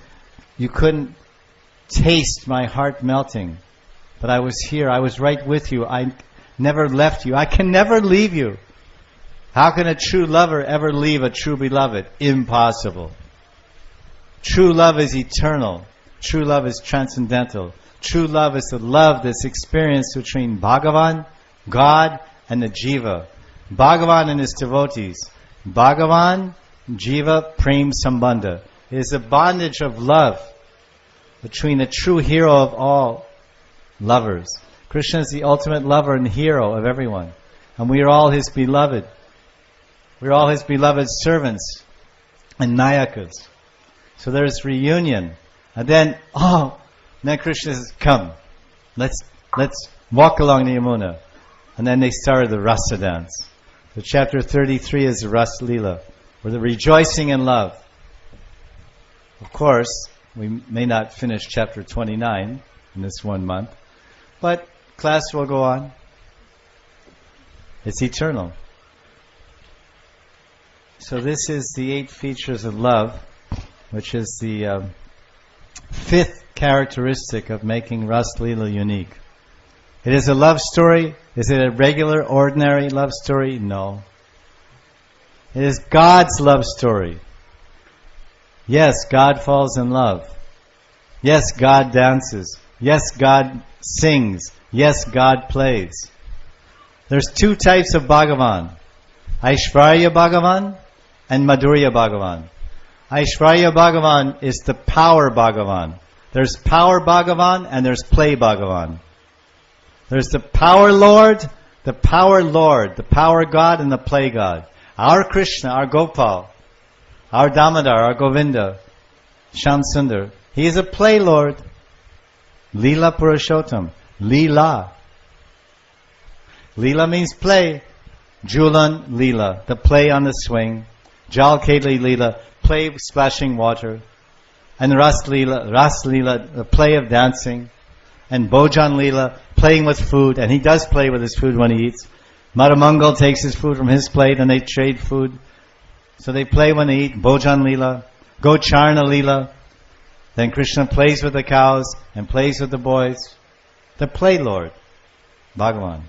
taste my heart melting. But I was here. I was right with you. I never left you. I can never leave you. How can a true lover ever leave a true beloved? Impossible. True love is eternal. True love is transcendental. True love is the love that's experienced between Bhagavan, God, and the Jiva. Bhagavan and his devotees. Bhagavan, Jiva, Prem Sambandha. It is a bondage of love between the true hero of all lovers. Krishna is the ultimate lover and hero of everyone. And we are all his beloved. We're all his beloved servants and nayakas. So there's reunion. And then Krishna says, come, let's walk along the Yamuna. And then they started the Rasa dance. So chapter 33 is the Raasa Lila, or the rejoicing in love. Of course, we may not finish chapter 29 in this 1 month, but class will go on. It's eternal. So this is the 8 features of love, which is the 5th characteristic of making Raasa Lila unique. It is a love story. Is it a regular, ordinary love story? No. It is God's love story. Yes, God falls in love. Yes, God dances. Yes, God sings. Yes, God plays. There's 2 types of Bhagavan. Aishvarya Bhagavan and Madhurya Bhagavan. Aishvarya Bhagavan is the power Bhagavan. There's power Bhagavan and there's play Bhagavan. There's the power Lord, the power God, and the play God. Our Krishna, our Gopal, our Damodar, our Govinda, Shyam Sundar, he is a play lord. Lila Purushottam. Lila. Lila means play. Julan Lila, the play on the swing. Jal Kedli Lila, play splashing water. And Raasa Lila, the play of dancing. And Bhojan Lila, playing with food. And he does play with his food when he eats. Madhamangal takes his food from his plate and they trade food. So they play when they eat. Bhojan Lila. Gocharna Lila. Then Krishna plays with the cows and plays with the boys. The play lord, Bhagavan.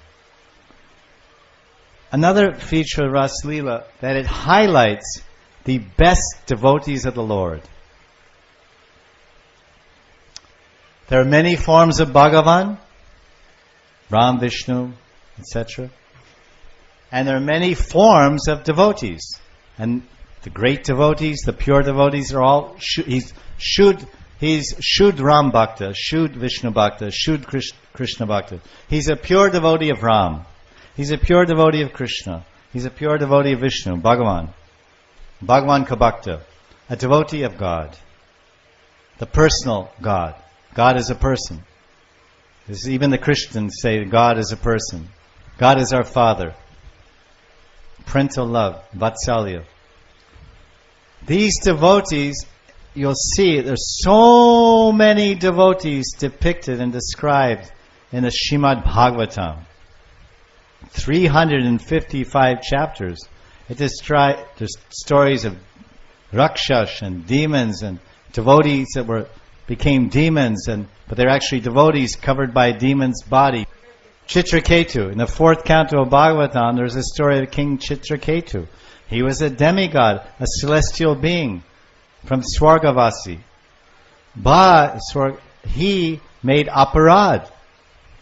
Another feature of Raasa Lila, that it highlights the best devotees of the Lord. There are many forms of Bhagavan, Ram, Vishnu, etc. And there are many forms of devotees. And the great devotees, the pure devotees are all, he's Shud Ram Bhakta, Shud Vishnu Bhakta, Shud Krishna Bhakta. He's a pure devotee of Ram. He's a pure devotee of Krishna. He's a pure devotee of Vishnu, Bhagavan. Bhagavan ka Bhakta, a devotee of God. The personal God. God is a person. Even the Christians say God is a person. God is our Father. Parental love, Vatsalya. These devotees, you'll see there's so many devotees depicted and described in the Srimad Bhagavatam. 355 chapters. There's stories of Rakshas and demons and devotees that became demons, but they're actually devotees covered by a demon's body. Chitraketu. In the 4th canto of Bhagavatam, there's a story of King Chitraketu. He was a demigod, a celestial being from Swargavasi. He made aparad.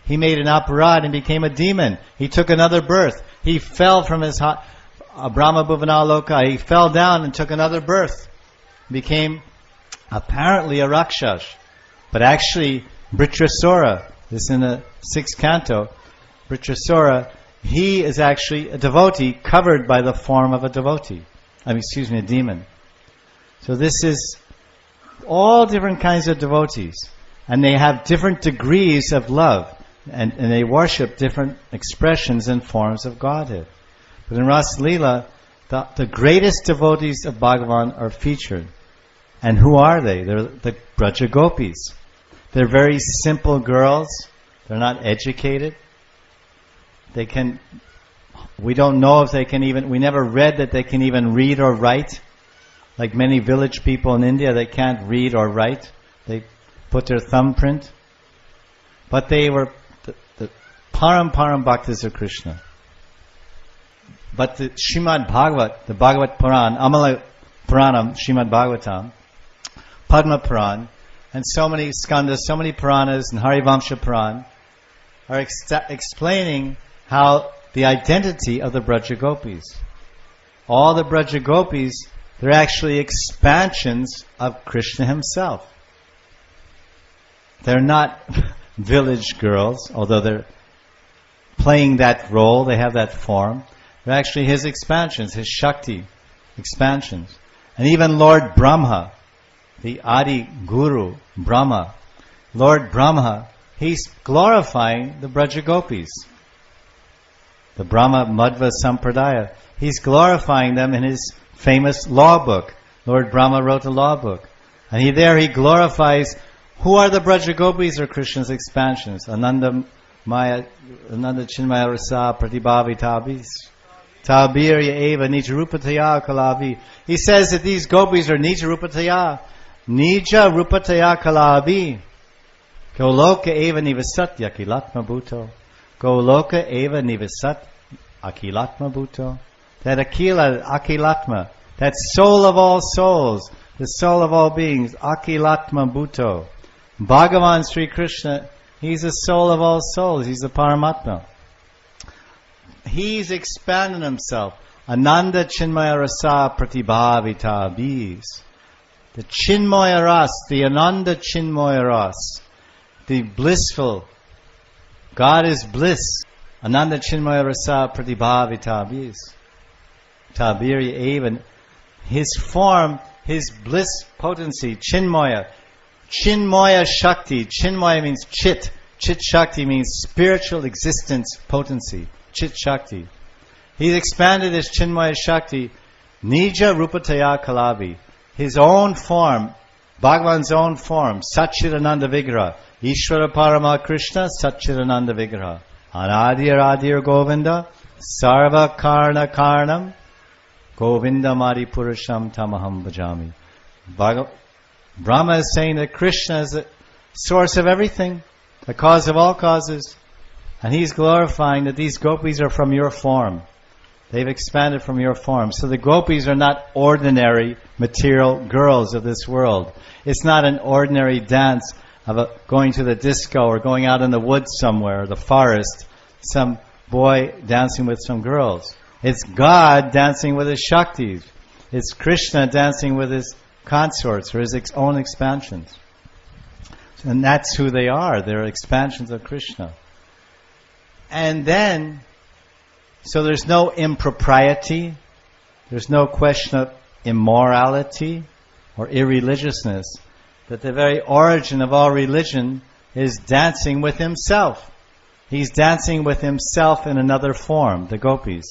He made an aparad and became a demon. He took another birth. He fell from his Brahma Bhuvana Loka. He fell down and took another birth. Became apparently a Rakshas. But actually, Britrasura, this is in the 6th canto, Britrasura, he is actually a devotee covered by the form of a devotee. a demon. So this is all different kinds of devotees. And they have different degrees of love. And they worship different expressions and forms of Godhead. But in Raasa Lila, the greatest devotees of Bhagavan are featured. And who are they? They're the Vraja-gopis. They're very simple girls. They're not educated. We don't know if they can even, we never read that they can even read or write. Like many village people in India, they can't read or write. They put their thumbprint. But they were the Param Bhaktas of Krishna. But the Srimad Bhagavat, the Bhagavat Puran, Amala Puranam, Srimad Bhagavatam, Padma Puran, and so many skandhas, so many Puranas, and Harivamsha Puran are explaining how the identity of the Vraja-gopis. All the Vraja-gopis, they're actually expansions of Krishna himself. They're not village girls, although they're playing that role, they have that form. They're actually his expansions, his Shakti expansions. And even Lord Brahma, the Adi Guru, Brahma, Lord Brahma, he's glorifying the Vraja-gopis. The Brahma Madhva Sampradaya, he's glorifying them in his famous law book. Lord Brahma wrote a law book. And he glorifies, who are the Vraja-gopis or Krishna's expansions? Ananda Chinmaya Rasa Pratibhavi Tabis. Tabirya Eva Nijarupataya Kalavi. He says that these gopis are Nijarupataya. Nija Rupataya Kalavi. Goloka Eva Nivasat Yakilatma Bhuto. Goloka Eva Nivasat Akilatma Bhuto. That Akilatma, that soul of all souls, the soul of all beings, Akilatma Bhuto. Bhagavan Sri Krishna, he's the soul of all souls, he's the Paramatma. He's expanding himself. Ananda Chinmaya Rasa Pratibhavita Bis. The Chinmaya Ras, the Ananda Chinmaya Ras, the blissful, God is bliss. Ananda Chinmaya Rasa Pratibhavita Bis. tabiri evan. His form, his bliss potency, chinmaya. Chinmaya Shakti. Chinmaya means chit. Chit Shakti means spiritual existence potency. Chit Shakti. He's expanded his Chinmaya Shakti. Nija Rupataya Kalavi. His own form, Bhagavan's own form, Satchidananda Vigraha. Ishvara Parama Krishna, Satchidananda Vigraha. Anadir Adir Govinda, Sarva Karna Karnam, Govinda Madi Purusham Tamaham Bhajami. Brahma is saying that Krishna is the source of everything, the cause of all causes. And he's glorifying that these gopis are from your form. They've expanded from your form. So the gopis are not ordinary material girls of this world. It's not an ordinary dance of going to the disco or going out in the woods somewhere, or the forest, some boy dancing with some girls. It's God dancing with his Shaktis. It's Krishna dancing with his consorts or his own expansions. And that's who they are. They're expansions of Krishna. And then, so there's no impropriety, there's no question of immorality or irreligiousness, that the very origin of all religion is dancing with himself. He's dancing with himself in another form, the gopis.